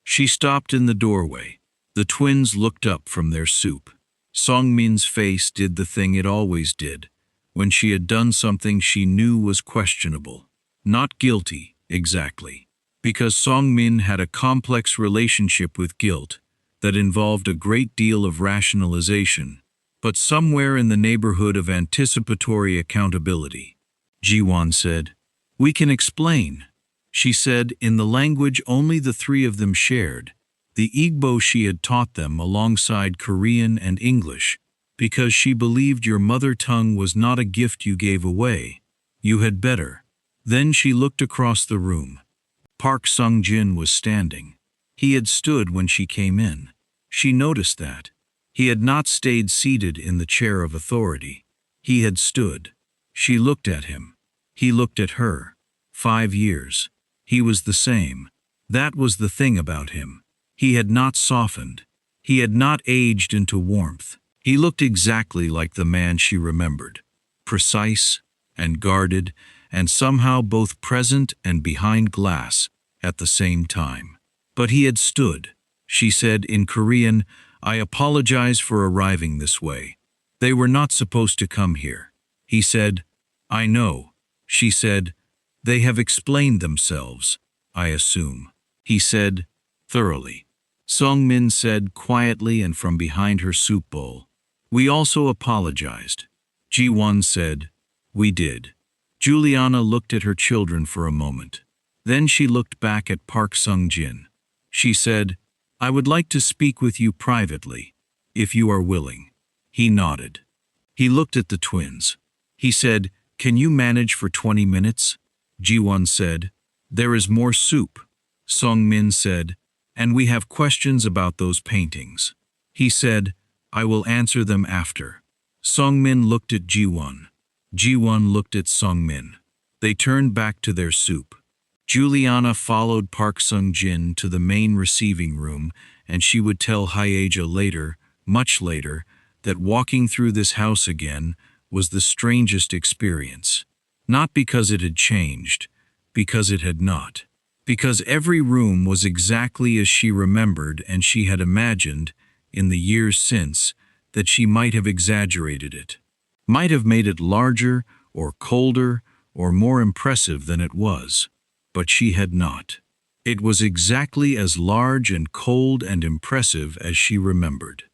She stopped in the doorway. The twins looked up from their soup. Songmin's face did the thing it always did, when she had done something she knew was questionable. Not guilty, exactly, because Songmin had a complex relationship with guilt that involved a great deal of rationalization, but somewhere in the neighborhood of anticipatory accountability. Jiwon said, "We can explain," she said in the language only the 3 of them shared, the Igbo she had taught them alongside Korean and English, because she believed your mother tongue was not a gift you gave away. You had better. Then she looked across the room. Park Sung-jin was standing. He had stood when she came in. She noticed that. He had not stayed seated in the chair of authority. He had stood. She looked at him. He looked at her. 5 years. He was the same. That was the thing about him. He had not softened. He had not aged into warmth. He looked exactly like the man she remembered. Precise and guarded, and somehow both present and behind glass at the same time. But he had stood. She said in Korean, "I apologize for arriving this way. They were not supposed to come here." He said, I know. She said, they have explained themselves, I assume. He said, thoroughly. Sung-min said quietly and from behind her soup bowl, we also apologized. Ji-won said, we did. Juliana looked at her children for a moment. Then she looked back at Park Sung-jin. She said, I would like to speak with you privately, if you are willing. He nodded. He looked at the twins. He said, can you manage for 20 minutes? Ji-won said, there is more soup. Sung-min said, and we have questions about those paintings. He said, I will answer them after. Sung-min looked at Ji-won. Ji-won looked at Sung-min. They turned back to their soup. Juliana followed Park Sung-jin to the main receiving room, and she would tell Hyeja later, much later, that walking through this house again was the strangest experience. Not because it had changed, because it had not. Because every room was exactly as she remembered, and she had imagined, in the years since, that she might have exaggerated it. Might have made it larger, or colder, or more impressive than it was. But she had not. It was exactly as large and cold and impressive as she remembered.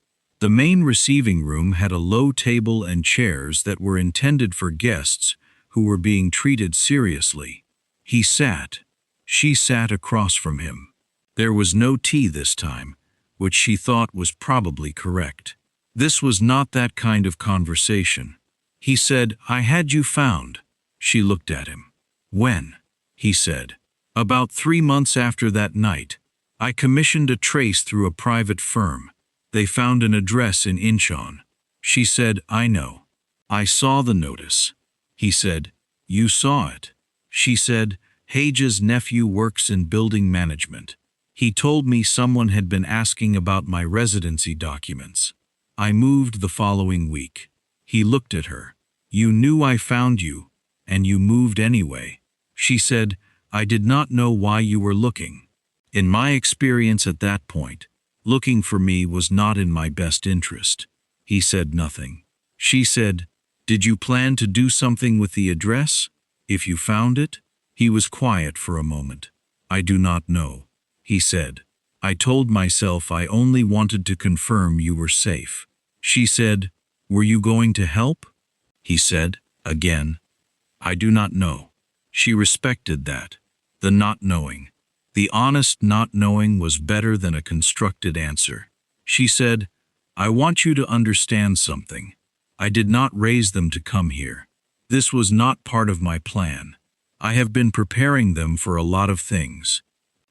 The main receiving room had a low table and chairs that were intended for guests who were being treated seriously. He sat. She sat across from him. There was no tea this time, which she thought was probably correct. This was not that kind of conversation. He said, I had you found. She looked at him. When? He said. About 3 months after that night. I commissioned a trace through a private firm. They found an address in Incheon. She said, I know. I saw the notice. He said, you saw it. She said, Hyeja's nephew works in building management. He told me someone had been asking about my residency documents. I moved the following week. He looked at her. You knew I found you, and you moved anyway. She said, I did not know why you were looking. In my experience at that point, looking for me was not in my best interest. He said nothing. She said, did you plan to do something with the address? If you found it? He was quiet for a moment. I do not know. He said, I told myself I only wanted to confirm you were safe. She said, were you going to help? He said, again, I do not know. She respected that. The not knowing. The honest not knowing was better than a constructed answer. She said, I want you to understand something. I did not raise them to come here. This was not part of my plan. I have been preparing them for a lot of things.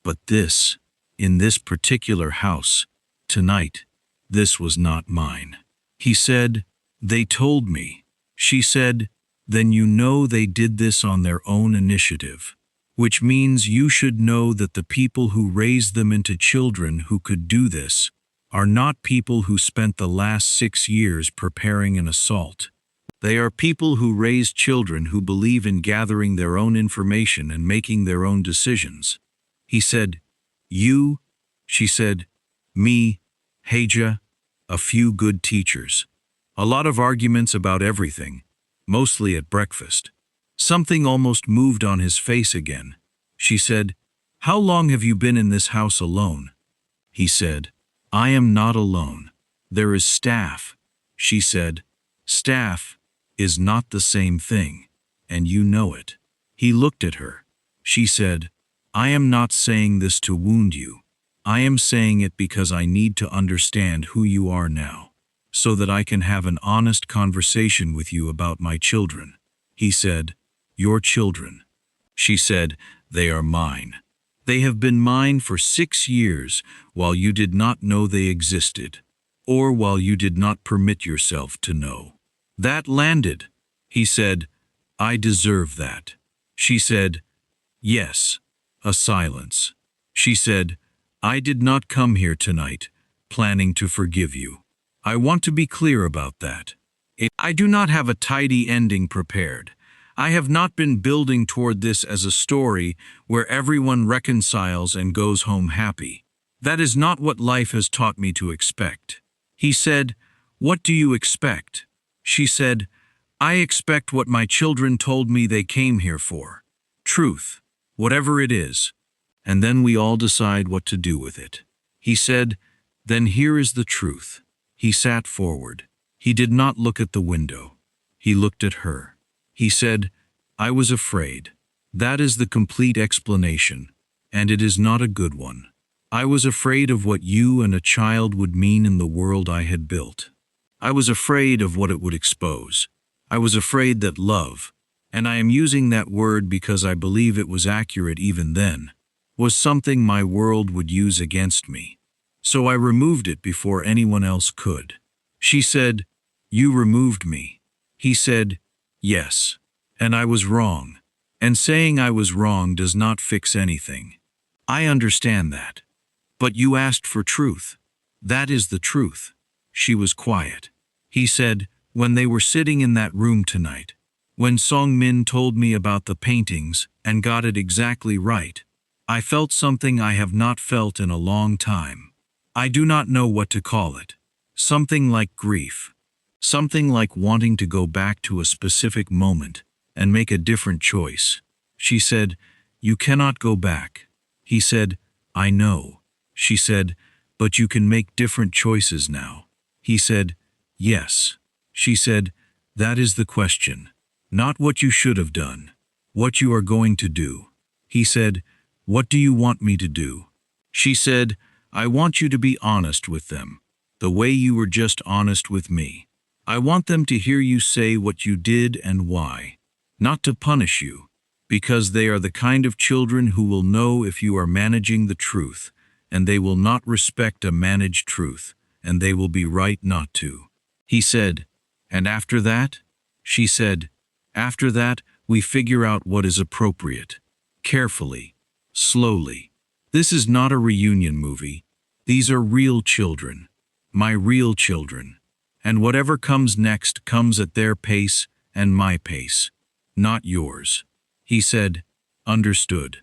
But this, in this particular house, tonight, this was not mine. He said, they told me. She said, then you know they did this on their own initiative. Which means you should know that the people who raised them into children who could do this are not people who spent the last 6 years preparing an assault. They are people who raised children who believe in gathering their own information and making their own decisions. He said, you? She said, me, Hyeja, a few good teachers. A lot of arguments about everything, mostly at breakfast. Something almost moved on his face again. She said, how long have you been in this house alone? He said, I am not alone. There is staff. She said, staff is not the same thing, and you know it. He looked at her. She said, I am not saying this to wound you. I am saying it because I need to understand who you are now, so that I can have an honest conversation with you about my children. He said, your children. She said, they are mine. They have been mine for 6 years while you did not know they existed, or while you did not permit yourself to know. That landed. He said, I deserve that. She said, yes. A silence. She said, I did not come here tonight, planning to forgive you. I want to be clear about that. I do not have a tidy ending prepared. I have not been building toward this as a story where everyone reconciles and goes home happy. That is not what life has taught me to expect. He said, what do you expect? She said, I expect what my children told me they came here for. Truth, whatever it is. And then we all decide what to do with it. He said, then here is the truth. He sat forward. He did not look at the window. He looked at her. He said, I was afraid. That is the complete explanation, and it is not a good one. I was afraid of what you and a child would mean in the world I had built. I was afraid of what it would expose. I was afraid that love, and I am using that word because I believe it was accurate even then, was something my world would use against me. So I removed it before anyone else could. She said, you removed me. He said, yes. And I was wrong. And saying I was wrong does not fix anything. I understand that. But you asked for truth. That is the truth. She was quiet. He said, when they were sitting in that room tonight, when Song Min told me about the paintings and got it exactly right, I felt something I have not felt in a long time. I do not know what to call it. Something like grief. Something like wanting to go back to a specific moment and make a different choice. She said, you cannot go back. He said, I know. She said, but you can make different choices now. He said, yes. She said, that is the question. Not what you should have done. What you are going to do. He said, what do you want me to do? She said, I want you to be honest with them, the way you were just honest with me. I want them to hear you say what you did and why. Not to punish you, because they are the kind of children who will know if you are managing the truth, and they will not respect a managed truth, and they will be right not to. He said, and after that? She said, after that, we figure out what is appropriate. Carefully. Slowly. This is not a reunion movie. These are real children. My real children. And whatever comes next comes at their pace and my pace. Not yours. He said, understood.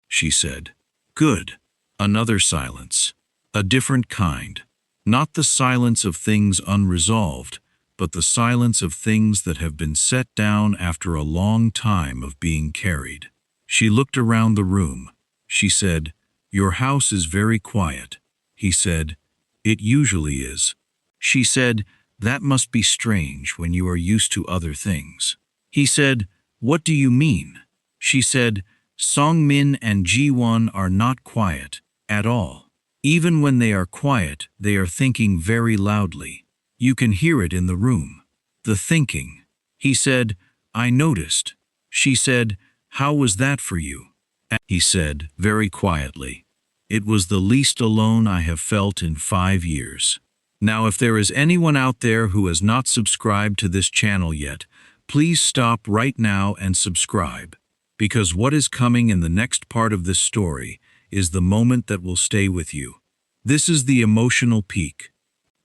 She said, good. Another silence. A different kind. Not the silence of things unresolved, but the silence of things that have been set down after a long time of being carried. She looked around the room. She said, your house is very quiet. He said, it usually is. She said, that must be strange when you are used to other things. He said, what do you mean? She said, Song Min and Ji-won are not quiet at all. Even when they are quiet, they are thinking very loudly. You can hear it in the room. The thinking. He said, I noticed. She said, how was that for you? He said, very quietly, it was the least alone I have felt in 5 years. Now if there is anyone out there who has not subscribed to this channel yet, please stop right now and subscribe, because what is coming in the next part of this story is the moment that will stay with you. This is the emotional peak.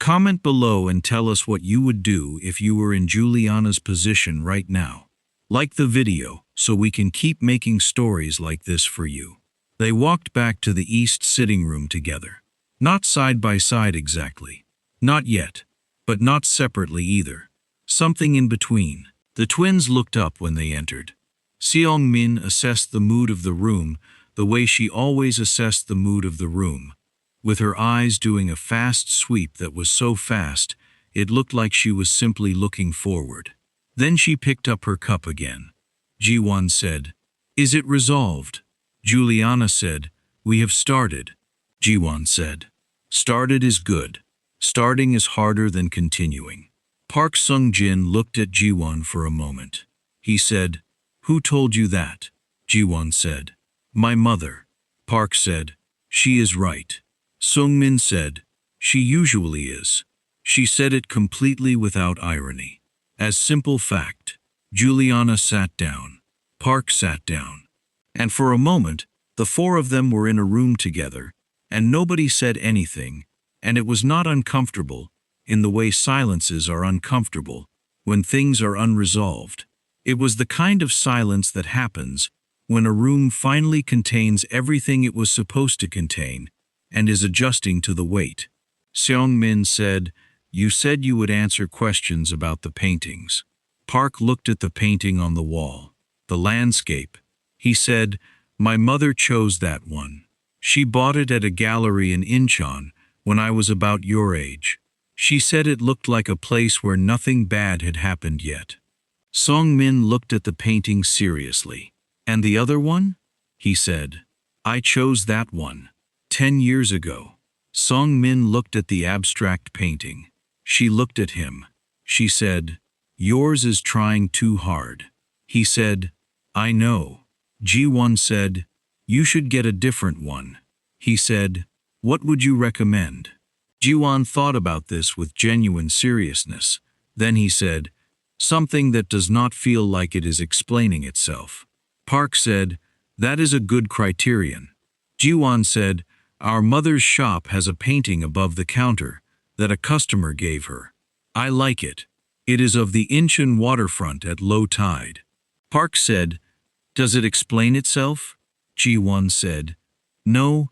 Comment below and tell us what you would do if you were in Juliana's position right now. Like the video so we can keep making stories like this for you. They walked back to the east sitting room together. Not side by side exactly. Not yet. But not separately either. Something in between. The twins looked up when they entered. Seong Min assessed the mood of the room the way she always assessed the mood of the room, with her eyes doing a fast sweep that was so fast it looked like she was simply looking forward. Then she picked up her cup again. Ji-won said, is it resolved? Juliana said, we have started. Ji-won said, started is good. Starting is harder than continuing. Park Sung-jin looked at Ji-won for a moment. He said, who told you that? Ji-won said, my mother. Park said, she is right. Sung-min said, she usually is. She said it completely without irony. As simple fact. Juliana sat down. Park sat down. And for a moment, the four of them were in a room together, and nobody said anything, and it was not uncomfortable, in the way silences are uncomfortable, when things are unresolved. It was the kind of silence that happens when a room finally contains everything it was supposed to contain, and is adjusting to the weight. Seong Min said, you said you would answer questions about the paintings. Park looked at the painting on the wall. The landscape. He said, "My mother chose that one. She bought it at a gallery in Incheon when I was about your age. She said it looked like a place where nothing bad had happened yet." Song Min looked at the painting seriously. "And the other one?" he said. "I chose that one 10 years ago." Song Min looked at the abstract painting. She looked at him. She said, "Yours is trying too hard." He said, "I know." Ji-won said, "You should get a different one." He said, "What would you recommend?" Ji-won thought about this with genuine seriousness. Then he said, "Something that does not feel like it is explaining itself." Park said, "That is a good criterion." Ji-won said, "Our mother's shop has a painting above the counter that a customer gave her. I like it. It is of the Incheon waterfront at low tide." Park said, "Does it explain itself?" Ji-won said, "No,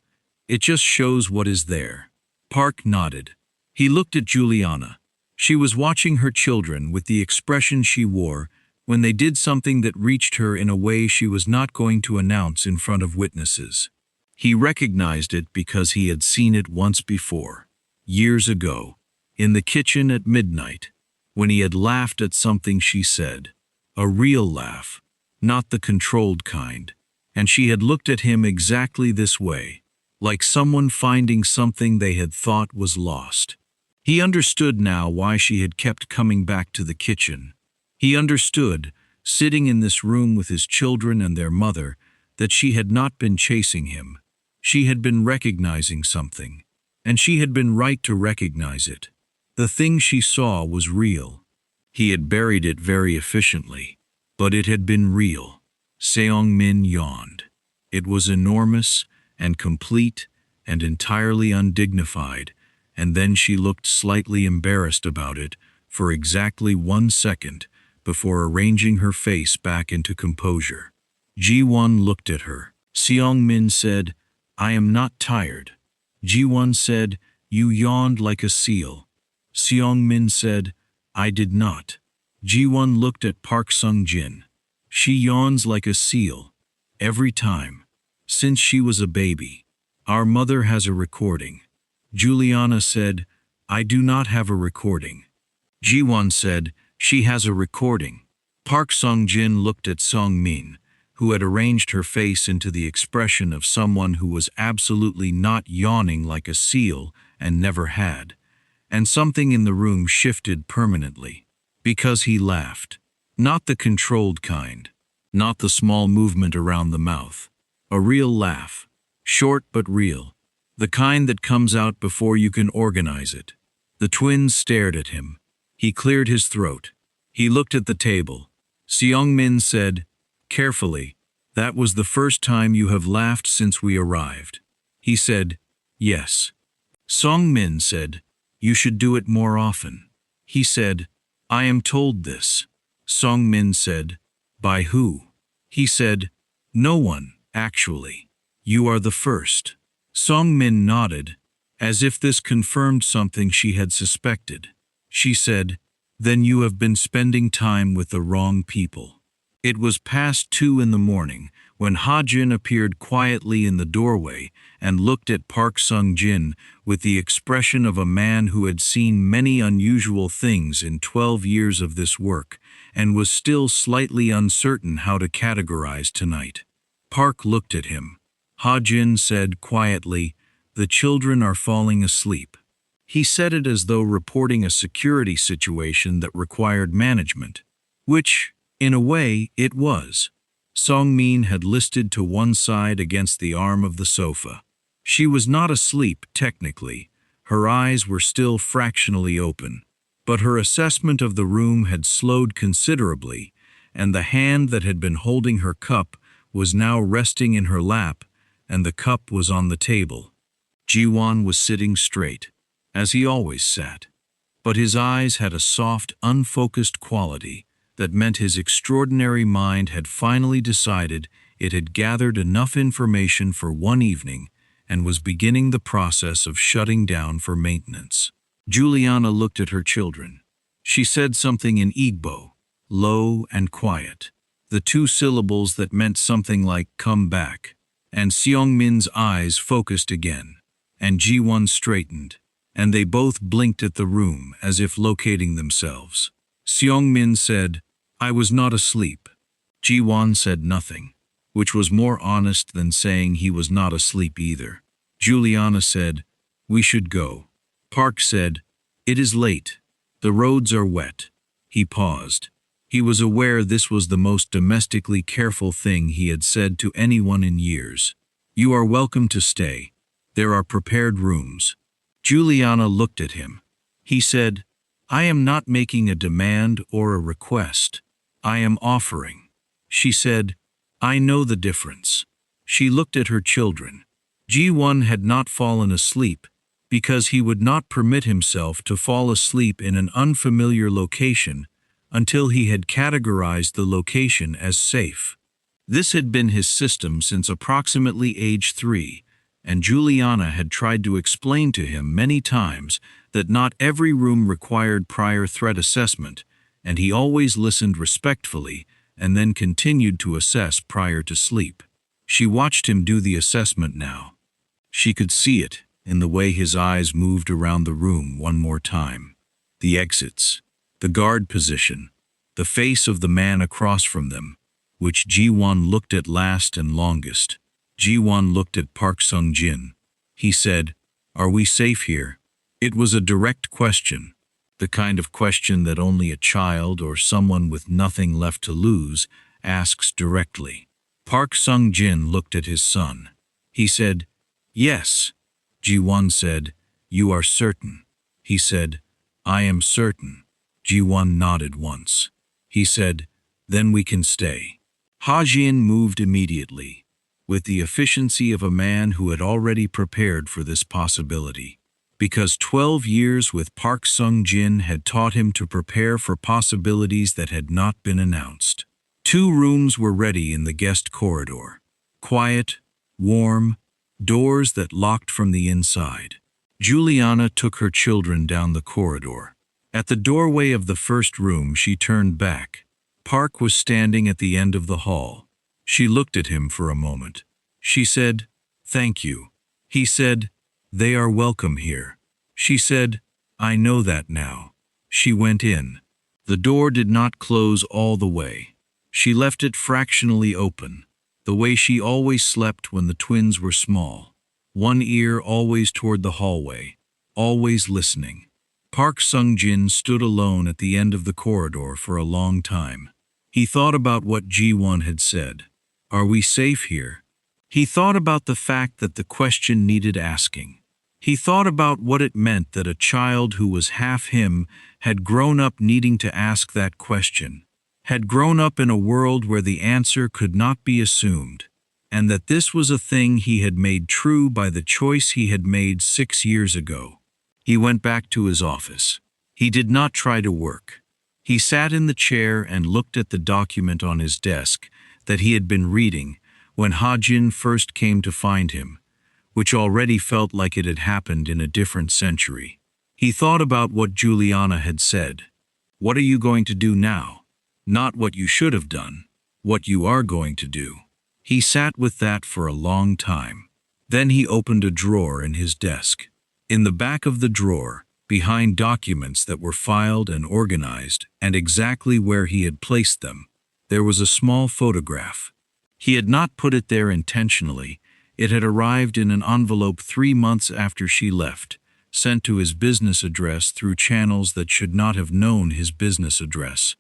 it just shows what is there." Park nodded. He looked at Juliana. She was watching her children with the expression she wore when they did something that reached her in a way she was not going to announce in front of witnesses. He recognized it because he had seen it once before, years ago, in the kitchen at midnight, when he had laughed at something she said. A real laugh, not the controlled kind, and she had looked at him exactly this way, like someone finding something they had thought was lost. He understood now why she had kept coming back to the kitchen. He understood, sitting in this room with his children and their mother, that she had not been chasing him. She had been recognizing something, and she had been right to recognize it. The thing she saw was real. He had buried it very efficiently, but it had been real. Seong Min yawned. It was enormous and complete and entirely undignified, and then she looked slightly embarrassed about it for exactly 1 second before arranging her face back into composure. Ji-won looked at her. Seong Min said, "I am not tired." Ji-won said, "You yawned like a seal." Seong Min said, "I did not." Ji-won looked at Park Sung-jin. "She yawns like a seal. Every time. Since she was a baby. Our mother has a recording." Juliana said, "I do not have a recording." Ji-won said, "She has a recording." Park Sung-jin looked at Song Min, who had arranged her face into the expression of someone who was absolutely not yawning like a seal and never had, and something in the room shifted permanently. Because he laughed. Not the controlled kind. Not the small movement around the mouth. A real laugh. Short but real. The kind that comes out before you can organize it. The twins stared at him. He cleared his throat. He looked at the table. Seong Min said, "Carefully, that was the first time you have laughed since we arrived." He said, "Yes." Song Min said, "You should do it more often." He said, "I am told this." Song Min said, "By who?" He said, "No one, actually. You are the first." Song Min nodded, as if this confirmed something she had suspected. She said, "Then you have been spending time with the wrong people." It was past 2 in the morning when Ha-jin appeared quietly in the doorway and looked at Park Sung-jin with the expression of a man who had seen many unusual things in 12 years of this work and was still slightly uncertain how to categorize tonight. Park looked at him. Ha-jin said quietly, "The children are falling asleep." He said it as though reporting a security situation that required management, which, in a way, it was. Song Min had listed to one side against the arm of the sofa. She was not asleep, technically. Her eyes were still fractionally open. But her assessment of the room had slowed considerably, and the hand that had been holding her cup was now resting in her lap, and the cup was on the table. Ji-won was sitting straight, as he always sat. But his eyes had a soft, unfocused quality that meant his extraordinary mind had finally decided it had gathered enough information for one evening and was beginning the process of shutting down for maintenance. Juliana looked at her children. She said something in Igbo, low and quiet, the two syllables that meant something like "come back." And Seong-min's eyes focused again, and Ji-won straightened, and they both blinked at the room as if locating themselves. Seong-min said, "I was not asleep." Ji-won said nothing, which was more honest than saying he was not asleep either. Juliana said, "We should go." Park said, "It is late. The roads are wet." He paused. He was aware this was the most domestically careful thing he had said to anyone in years. "You are welcome to stay. There are prepared rooms." Juliana looked at him. He said, "I am not making a demand or a request. I am offering." She said, "I know the difference." She looked at her children. Ji-won had not fallen asleep because he would not permit himself to fall asleep in an unfamiliar location until he had categorized the location as safe. This had been his system since approximately age 3, and Juliana had tried to explain to him many times that not every room required prior threat assessment, and he always listened respectfully and then continued to assess prior to sleep. She watched him do the assessment now. She could see it in the way his eyes moved around the room one more time. The exits, the guard position, the face of the man across from them, which Ji-won looked at last and longest. Ji-won looked at Park Sung-jin. He said, "Are we safe here?" It was a direct question, the kind of question that only a child or someone with nothing left to lose asks directly. Park Sung-jin looked at his son. He said, "Yes." Ji-won said, "You are certain?" He said, "I am certain." Ji-won nodded once. He said, "Then we can stay." Ha-jin moved immediately, with the efficiency of a man who had already prepared for this possibility, because 12 years with Park Sung-jin had taught him to prepare for possibilities that had not been announced. 2 rooms were ready in the guest corridor. Quiet, warm, doors that locked from the inside. Juliana took her children down the corridor. At the doorway of the first room, she turned back. Park was standing at the end of the hall. She looked at him for a moment. She said, "Thank you." He said, "They are welcome here." She said, "I know that now." She went in. The door did not close all the way. She left it fractionally open, the way she always slept when the twins were small. One ear always toward the hallway, always listening. Park Sung-jin stood alone at the end of the corridor for a long time. He thought about what Ji-won had said. "Are we safe here?" He thought about the fact that the question needed asking. He thought about what it meant that a child who was half him had grown up needing to ask that question, had grown up in a world where the answer could not be assumed, and that this was a thing he had made true by the choice he had made 6 years ago. He went back to his office. He did not try to work. He sat in the chair and looked at the document on his desk that he had been reading when Ha-jin first came to find him, which already felt like it had happened in a different century. He thought about what Juliana had said. "What are you going to do now?" Not what you should have done, what you are going to do. He sat with that for a long time. Then he opened a drawer in his desk. In the back of the drawer, behind documents that were filed and organized and exactly where he had placed them, there was a small photograph. He had not put it there intentionally. It had arrived in an envelope 3 months after she left, sent to his business address through channels that should not have known his business address.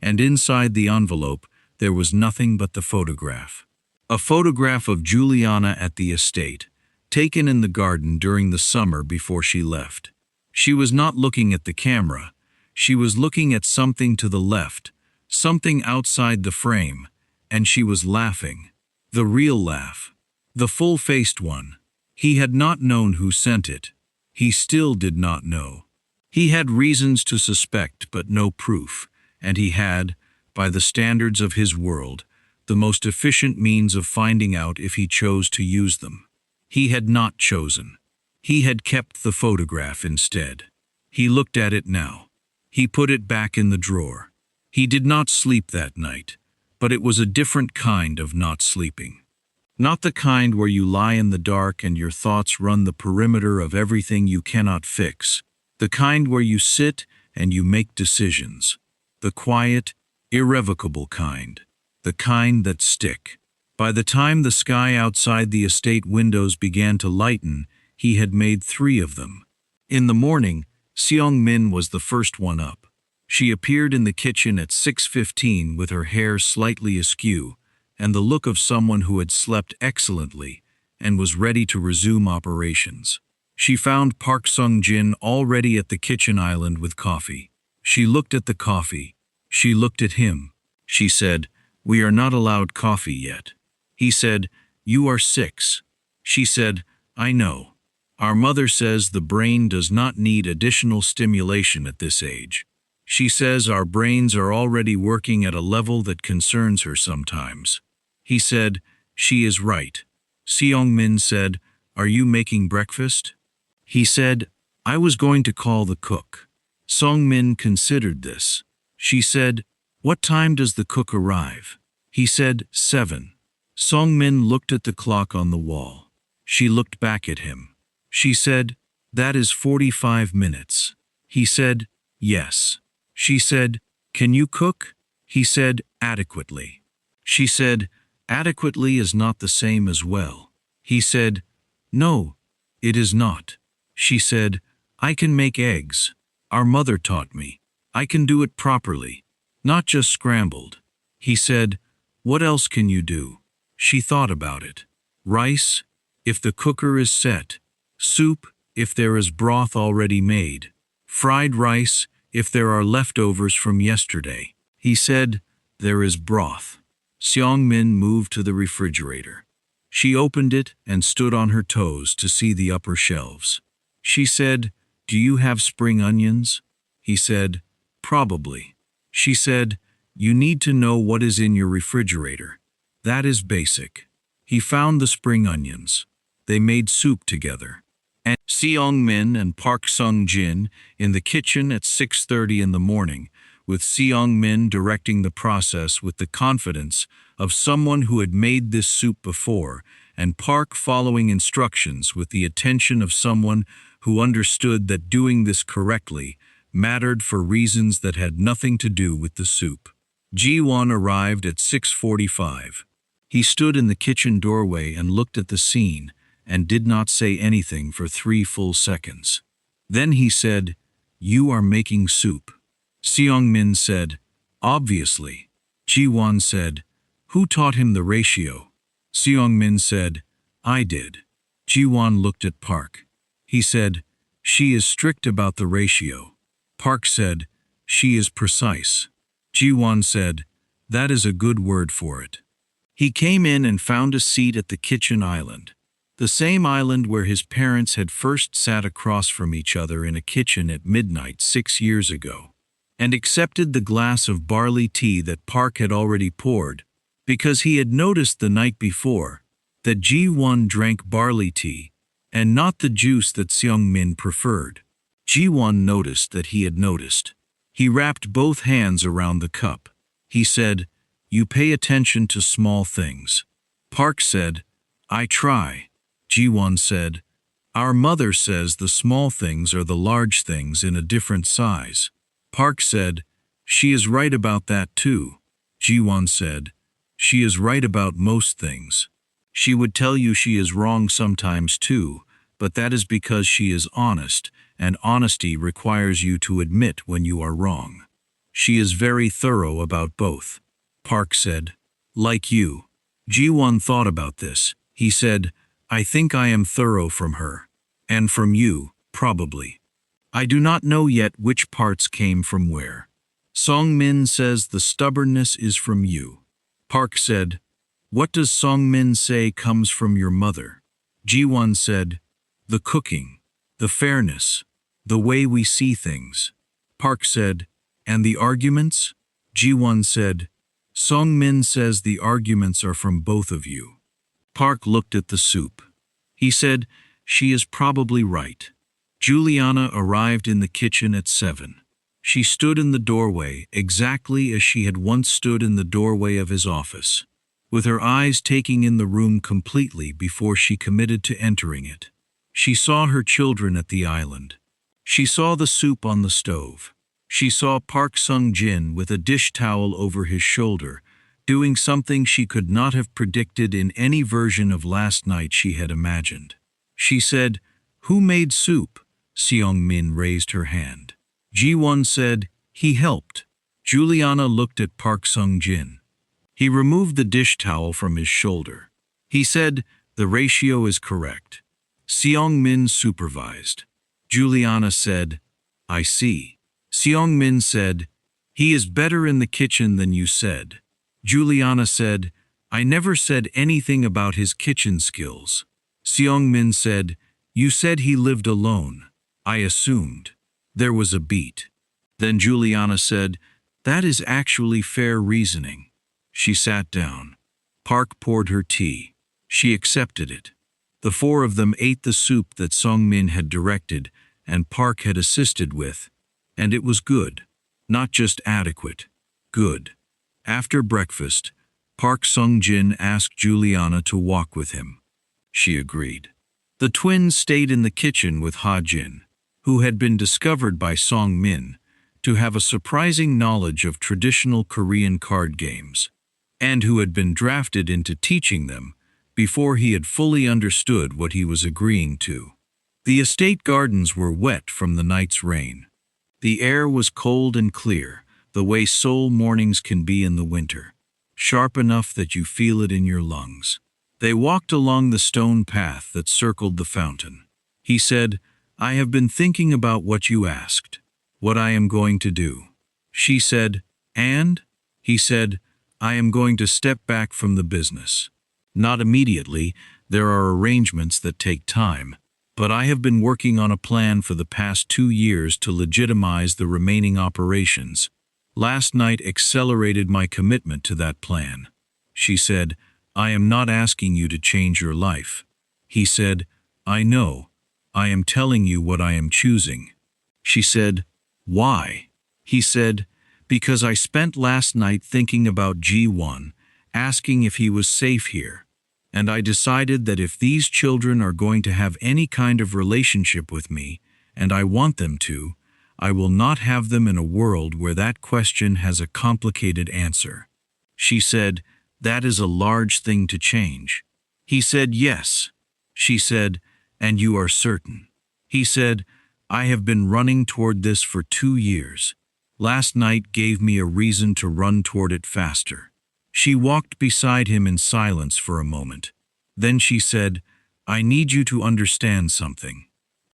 And inside the envelope, there was nothing but the photograph. A photograph of Juliana at the estate, taken in the garden during the summer before she left. She was not looking at the camera. She was looking at something to the left, something outside the frame, and she was laughing. The real laugh. The full-faced one. He had not known who sent it. He still did not know. He had reasons to suspect, but no proof, and he had, by the standards of his world, the most efficient means of finding out if he chose to use them. He had not chosen. He had kept the photograph instead. He looked at it now. He put it back in the drawer. He did not sleep that night, but it was a different kind of not sleeping. Not the kind where you lie in the dark and your thoughts run the perimeter of everything you cannot fix. The kind where you sit and you make decisions. The quiet, irrevocable kind. The kind that stick. By the time the sky outside the estate windows began to lighten, he had made 3 of them. In the morning, Seong-min was the first one up. She appeared in the kitchen at 6:15 with her hair slightly askew, and the look of someone who had slept excellently and was ready to resume operations. She found Park Sung-jin already at the kitchen island with coffee. She looked at the coffee. She looked at him. She said, "We are not allowed coffee yet." He said, "You are 6. She said, "I know. Our mother says the brain does not need additional stimulation at this age. She says our brains are already working at a level that concerns her sometimes." He said, "She is right." Seong-min said, "Are you making breakfast?" He said, "I was going to call the cook." Song-min considered this. She said, "What time does the cook arrive?" He said, 7. Song-min looked at the clock on the wall. She looked back at him. She said, "That is 45 minutes. He said, "Yes." She said, "Can you cook?" He said, "Adequately." She said, "Adequately is not the same as well." He said, "No, it is not." She said, "I can make eggs. Our mother taught me. I can do it properly, not just scrambled." He said, "What else can you do?" She thought about it. "Rice, if the cooker is set. Soup, if there is broth already made. Fried rice, if there are leftovers from yesterday." He said, "There is broth." Seong-min moved to the refrigerator. She opened it and stood on her toes to see the upper shelves. She said, "Do you have spring onions?" He said, "Probably." She said, "You need to know what is in your refrigerator. That is basic." He found the spring onions. They made soup together. And Seong-min and Park Sung-jin in the kitchen at 6:30 in the morning, with Seong-min directing the process with the confidence of someone who had made this soup before, and Park following instructions with the attention of someone who understood that doing this correctly mattered for reasons that had nothing to do with the soup. Ji-won arrived at 6:45. He stood in the kitchen doorway and looked at the scene and did not say anything for 3 full seconds. Then he said, "You are making soup." Seong-min said, "Obviously." Ji-won said, "Who taught him the ratio?" Seong-min said, "I did." Ji-won looked at Park. He said, "She is strict about the ratio." Park said, "She is precise." Ji-won said, "That is a good word for it." He came in and found a seat at the kitchen island, the same island where his parents had first sat across from each other in a kitchen at midnight 6 years ago, and accepted the glass of barley tea that Park had already poured, because he had noticed the night before that Ji-won drank barley tea and not the juice that Seong-min preferred. Ji-won noticed that he had noticed. He wrapped both hands around the cup. He said, "You pay attention to small things." Park said, "I try." Ji-won said, "Our mother says the small things are the large things in a different size." Park said, "She is right about that too." Ji-won said, "She is right about most things. She would tell you she is wrong sometimes too, but that is because she is honest, and honesty requires you to admit when you are wrong. She is very thorough about both." Park said, "Like you." Ji-won thought about this. He said, "I think I am thorough from her. And from you, probably. I do not know yet which parts came from where. Song-min says the stubbornness is from you." Park said, "What does Song-min say comes from your mother?" Ji-won said, "The cooking, the fairness, the way we see things." Park said, "And the arguments?" Ji-won said, "Song-min says the arguments are from both of you." Park looked at the soup. He said, "She is probably right." Juliana arrived in the kitchen at 7. She stood in the doorway, exactly as she had once stood in the doorway of his office, with her eyes taking in the room completely before she committed to entering it. She saw her children at the island. She saw the soup on the stove. She saw Park Sung-jin with a dish towel over his shoulder, doing something she could not have predicted in any version of last night she had imagined. She said, "Who made soup?" Seong-min raised her hand. Ji-won said, "He helped." Juliana looked at Park Sung-jin. He removed the dish towel from his shoulder. He said, "The ratio is correct." Seong-min supervised. Juliana said, "I see." Seong-min said, "He is better in the kitchen than you said." Juliana said, "I never said anything about his kitchen skills." Seong-min said, "You said he lived alone. I assumed." There was a beat. Then Juliana said, "That is actually fair reasoning." She sat down. Park poured her tea. She accepted it. The four of them ate the soup that Sung-min had directed and Park had assisted with, and it was good. Not just adequate. Good. After breakfast, Park Sung-jin asked Juliana to walk with him. She agreed. The twins stayed in the kitchen with Ha-jin, who had been discovered by Song-min to have a surprising knowledge of traditional Korean card games, and who had been drafted into teaching them before he had fully understood what he was agreeing to. The estate gardens were wet from the night's rain. The air was cold and clear, the way Seoul mornings can be in the winter, sharp enough that you feel it in your lungs. They walked along the stone path that circled the fountain. He said, "I have been thinking about what you asked, what I am going to do." She said, "And?" He said, "I am going to step back from the business. Not immediately, there are arrangements that take time, but I have been working on a plan for the past 2 years to legitimize the remaining operations. Last night accelerated my commitment to that plan." She said, "I am not asking you to change your life." He said, "I know. I am telling you what I am choosing." She said, "Why?" He said, "Because I spent last night thinking about G1, asking if he was safe here. And I decided that if these children are going to have any kind of relationship with me, and I want them to, I will not have them in a world where that question has a complicated answer." She said, "That is a large thing to change." He said, "Yes." She said, "And you are certain?" He said, "I have been running toward this for 2 years. Last night gave me a reason to run toward it faster." She walked beside him in silence for a moment. Then she said, "I need you to understand something.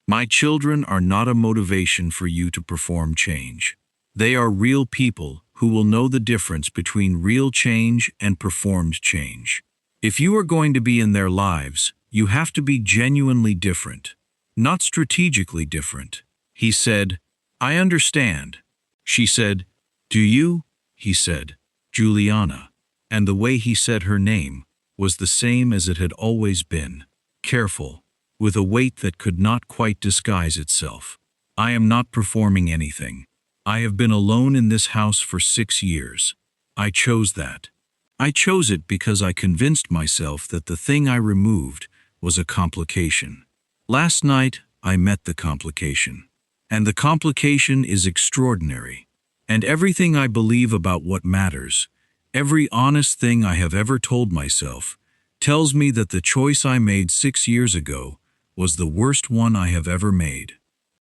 My children are not a motivation for you to perform change. They are real people who will know the difference between real change and performed change. If you are going to be in their lives, you have to be genuinely different, not strategically different." He said, "I understand." She said, "Do you?" He said, "Juliana." And the way he said her name was the same as it had always been, careful, with a weight that could not quite disguise itself. "I am not performing anything. I have been alone in this house for 6 years. I chose that. I chose it because I convinced myself that the thing I removed was a complication. Last night, I met the complication. And the complication is extraordinary. And everything I believe about what matters, every honest thing I have ever told myself, tells me that the choice I made 6 years ago was the worst one I have ever made."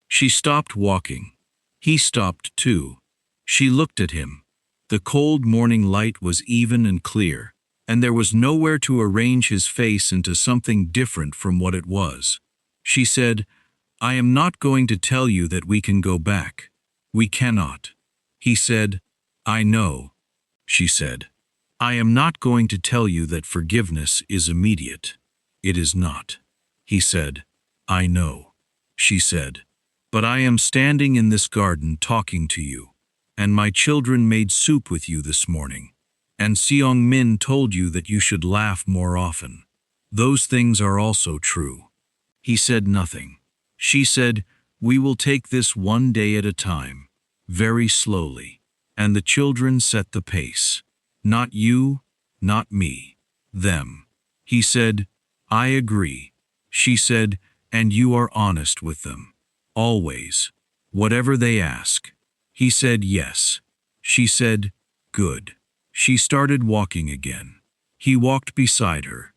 She stopped walking. He stopped too. She looked at him. The cold morning light was even and clear, and there was nowhere to arrange his face into something different from what it was. She said, "I am not going to tell you that we can go back. We cannot." He said, "I know." She said, "I am not going to tell you that forgiveness is immediate. It is not." He said, "I know." She said, "But I am standing in this garden talking to you, and my children made soup with you this morning, and Seong-min told you that you should laugh more often. Those things are also true." He said nothing. She said, "We will take this one day at a time. very slowly. And the children set the pace. Not you, not me. Them. He said, I agree. She said, and you are honest with them. Always. Whatever they ask. He said yes. She said, good. She started walking again. He walked beside her.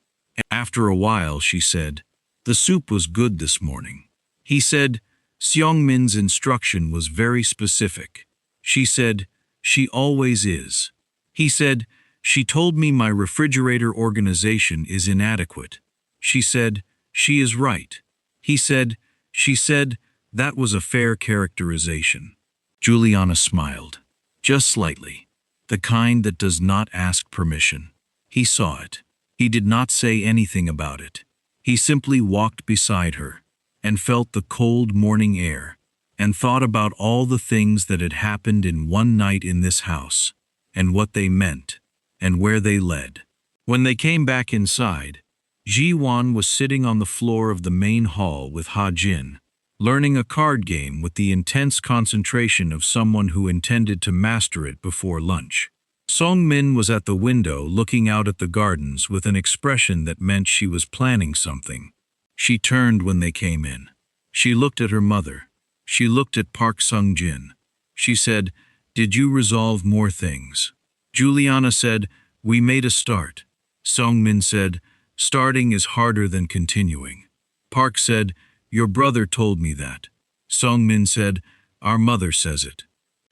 After a while she said, the soup was good this morning. He said, Seong-min's instruction was very specific. She said, she always is. He said, she told me my refrigerator organization is inadequate. She said, she is right. He said, she said, that was a fair characterization. Juliana smiled. Just slightly. The kind that does not ask permission. He saw it. He did not say anything about it. He simply walked beside her, and felt the cold morning air, and thought about all the things that had happened in one night in this house, and what they meant, and where they led. When they came back inside, Ji-won was sitting on the floor of the main hall with Ha-jin, learning a card game with the intense concentration of someone who intended to master it before lunch. Song-min was at the window looking out at the gardens with an expression that meant she was planning something. She turned when they came in. She looked at her mother. She looked at Park Sung-jin. She said, did you resolve more things? Juliana said, we made a start. Song-min said, starting is harder than continuing. Park said, your brother told me that. Song-min said, our mother says it.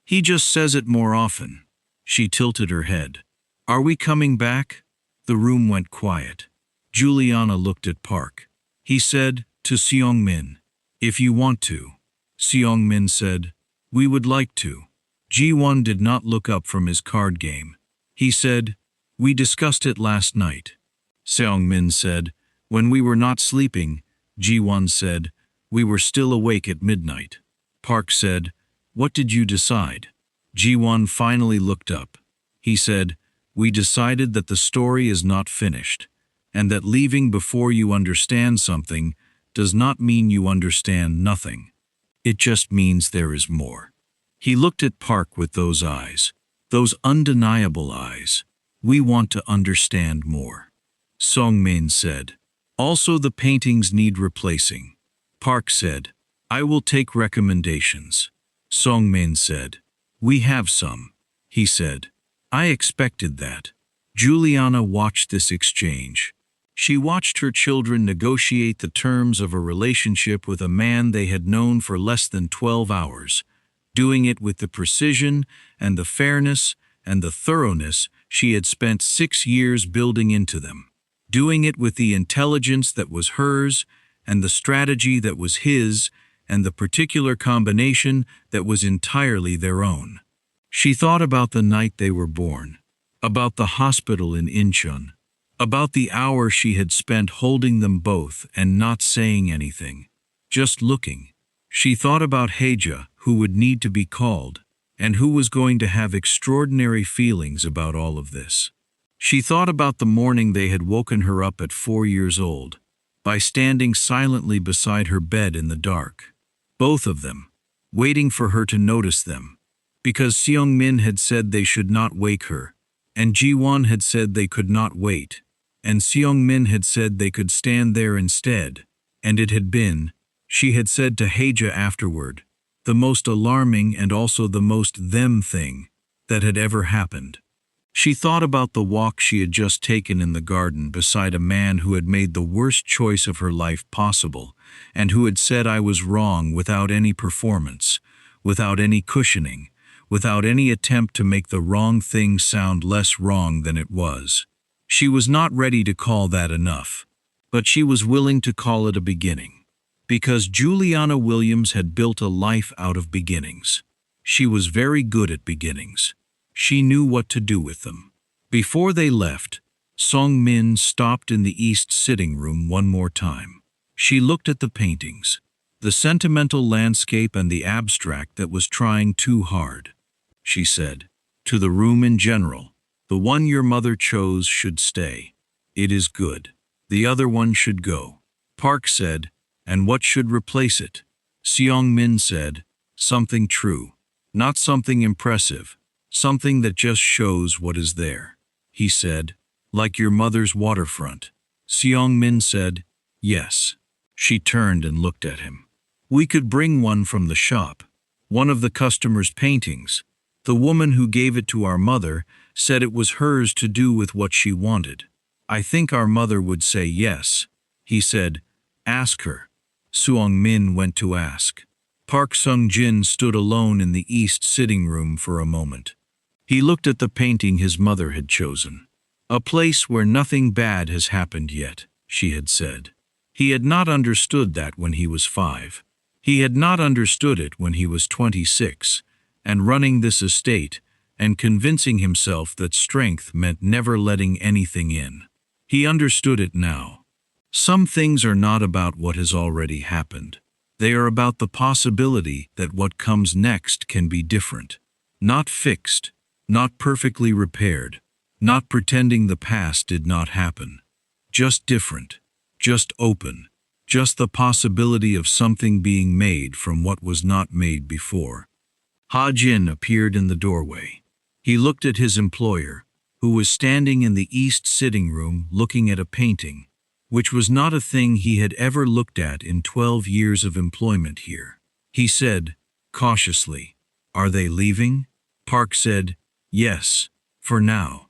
He just says it more often. She tilted her head. Are we coming back? The room went quiet. Juliana looked at Park. He said, to Seong-min, if you want to. Seong-min said, we would like to. Ji-won did not look up from his card game. He said, we discussed it last night. Seong-min said, when we were not sleeping. Ji-won said, we were still awake at midnight. Park said, what did you decide? Ji-won finally looked up. He said, we decided that the story is not finished, and that leaving before you understand something does not mean you understand nothing. It just means there is more. He looked at Park with those eyes, those undeniable eyes. We want to understand more. Song-min said, also the paintings need replacing. Park said, I will take recommendations. Song-min said, we have some. He said, I expected that. Juliana watched this exchange. She watched her children negotiate the terms of a relationship with a man they had known for less than 12 hours, doing it with the precision and the fairness and the thoroughness she had spent 6 years building into them, doing it with the intelligence that was hers and the strategy that was his and the particular combination that was entirely their own. She thought about the night they were born, about the hospital in Incheon, about the hour she had spent holding them both and not saying anything, just looking. She thought about Haeja, who would need to be called, and who was going to have extraordinary feelings about all of this. She thought about the morning they had woken her up at 4 years old, by standing silently beside her bed in the dark, both of them, waiting for her to notice them, because Seong-min had said they should not wake her, and Ji-won had said they could not wait, and Seong-min had said they could stand there instead, and it had been, she had said to Haeja afterward, the most alarming and also the most them thing that had ever happened. She thought about the walk she had just taken in the garden beside a man who had made the worst choice of her life possible, and who had said I was wrong without any performance, without any cushioning, without any attempt to make the wrong thing sound less wrong than it was. She was not ready to call that enough, but she was willing to call it a beginning, because Juliana Williams had built a life out of beginnings. She was very good at beginnings. She knew what to do with them. Before they left, Song-min stopped in the east sitting room one more time. She looked at the paintings, the sentimental landscape and the abstract that was trying too hard. She said, to the room in general, the one your mother chose should stay. It is good. The other one should go. Park said, and what should replace it? Seong-min said, something true. Not something impressive, something that just shows what is there. He said, like your mother's waterfront. Seong-min said, yes. She turned and looked at him. We could bring one from the shop. One of the customer's paintings. The woman who gave it to our mother said it was hers to do with what she wanted. I think our mother would say yes. He said, ask her. Seong-min went to ask. Park Sung-jin stood alone in the east sitting room for a moment. He looked at the painting his mother had chosen. A place where nothing bad has happened yet, she had said. He had not understood that when he was 5. He had not understood it when he was 26, and running this estate, and convincing himself that strength meant never letting anything in. He understood it now. Some things are not about what has already happened. They are about the possibility that what comes next can be different. Not fixed, not perfectly repaired, not pretending the past did not happen. Just different, just open, just the possibility of something being made from what was not made before. Ha-jin appeared in the doorway. He looked at his employer, who was standing in the east sitting room looking at a painting, which was not a thing he had ever looked at in 12 years of employment here. He said, cautiously, are they leaving? Park said, yes, for now.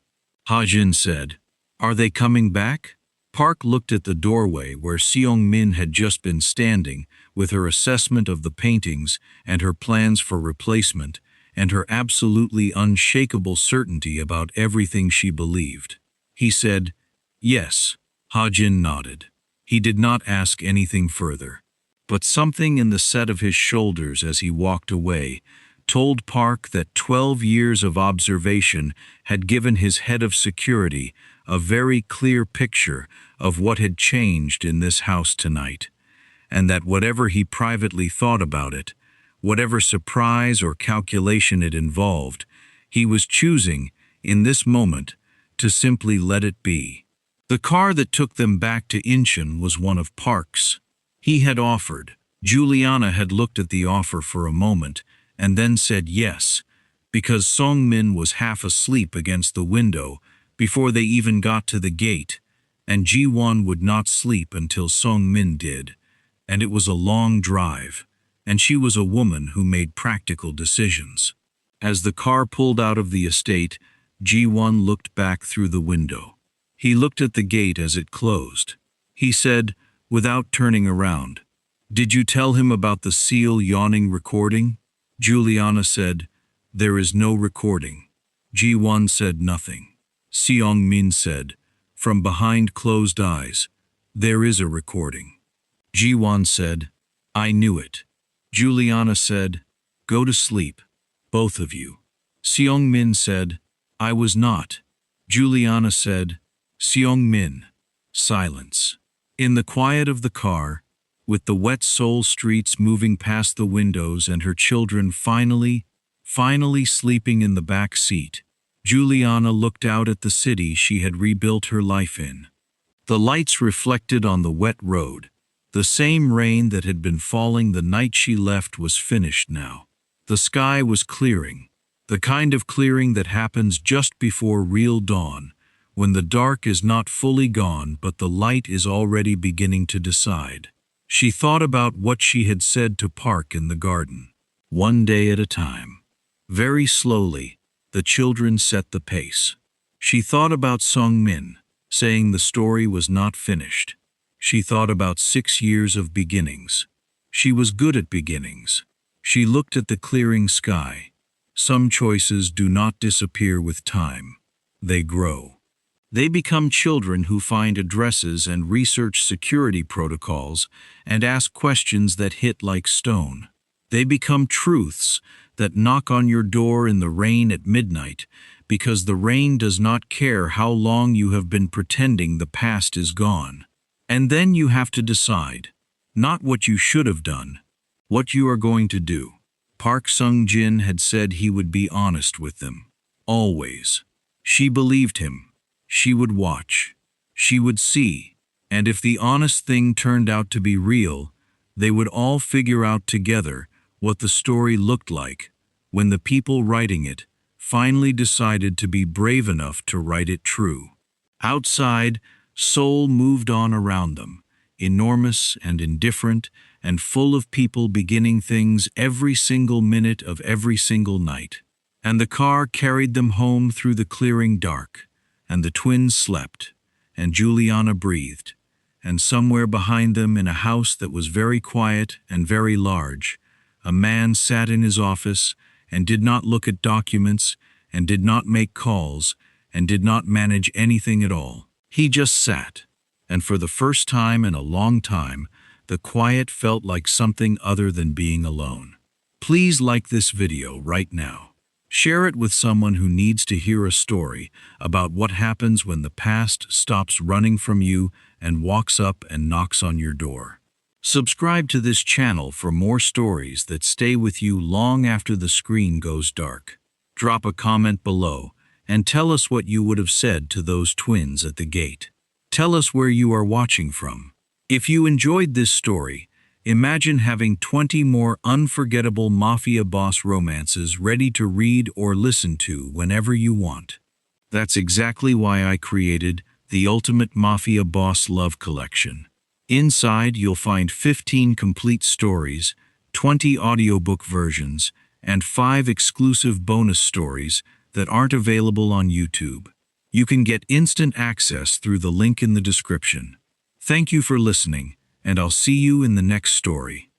Ha-jin said, are they coming back? Park looked at the doorway where Seong-min had just been standing with her assessment of the paintings and her plans for replacement and her absolutely unshakable certainty about everything she believed. He said, yes. Ha-jin nodded. He did not ask anything further. But something in the set of his shoulders as he walked away told Park that 12 years of observation had given his head of security a very clear picture of what had changed in this house tonight, and that whatever he privately thought about it, whatever surprise or calculation it involved, he was choosing, in this moment, to simply let it be. The car that took them back to Incheon was one of Park's. He had offered. Juliana had looked at the offer for a moment and then said yes, because Song-min was half asleep against the window before they even got to the gate, and Ji-won would not sleep until Song-min did, and it was a long drive, and she was a woman who made practical decisions. As the car pulled out of the estate, Ji-won looked back through the window. He looked at the gate as it closed. He said, without turning around, did you tell him about the seal yawning recording? Juliana said, there is no recording. Ji-won said nothing. Seong-min said, from behind closed eyes, there is a recording. Ji-won said, I knew it. Juliana said, go to sleep, both of you. Seong-min said, I was not. Juliana said, Seong-min. Silence. In the quiet of the car, with the wet Seoul streets moving past the windows and her children finally sleeping in the back seat, Juliana looked out at the city she had rebuilt her life in. The lights reflected on the wet road. The same rain that had been falling the night she left was finished now. The sky was clearing, the kind of clearing that happens just before real dawn, when the dark is not fully gone but the light is already beginning to decide. She thought about what she had said to Park in the garden. One day at a time. Very slowly, the children set the pace. She thought about Song-min, saying the story was not finished. She thought about 6 years of beginnings. She was good at beginnings. She looked at the clearing sky. Some choices do not disappear with time. They grow. They become children who find addresses and research security protocols and ask questions that hit like stone. They become truths that knock on your door in the rain at midnight because the rain does not care how long you have been pretending the past is gone. And then you have to decide, not what you should have done, what you are going to do. Park Sung-jin had said he would be honest with them. Always. She believed him. She would watch. She would see. And if the honest thing turned out to be real, they would all figure out together what the story looked like, when the people writing it finally decided to be brave enough to write it true. Outside, Seoul moved on around them, enormous and indifferent and full of people beginning things every single minute of every single night. And the car carried them home through the clearing dark, and the twins slept, and Juliana breathed, and somewhere behind them in a house that was very quiet and very large, a man sat in his office and did not look at documents and did not make calls and did not manage anything at all. He just sat, and for the first time in a long time, the quiet felt like something other than being alone. Please like this video right now. Share it with someone who needs to hear a story about what happens when the past stops running from you and walks up and knocks on your door. Subscribe to this channel for more stories that stay with you long after the screen goes dark. Drop a comment below and tell us what you would have said to those twins at the gate. Tell us where you are watching from. If you enjoyed this story, imagine having 20 more unforgettable Mafia Boss romances ready to read or listen to whenever you want. That's exactly why I created the ultimate Mafia Boss Love Collection. Inside, you'll find 15 complete stories, 20 audiobook versions, and 5 exclusive bonus stories that aren't available on YouTube. You can get instant access through the link in the description. Thank you for listening, and I'll see you in the next story.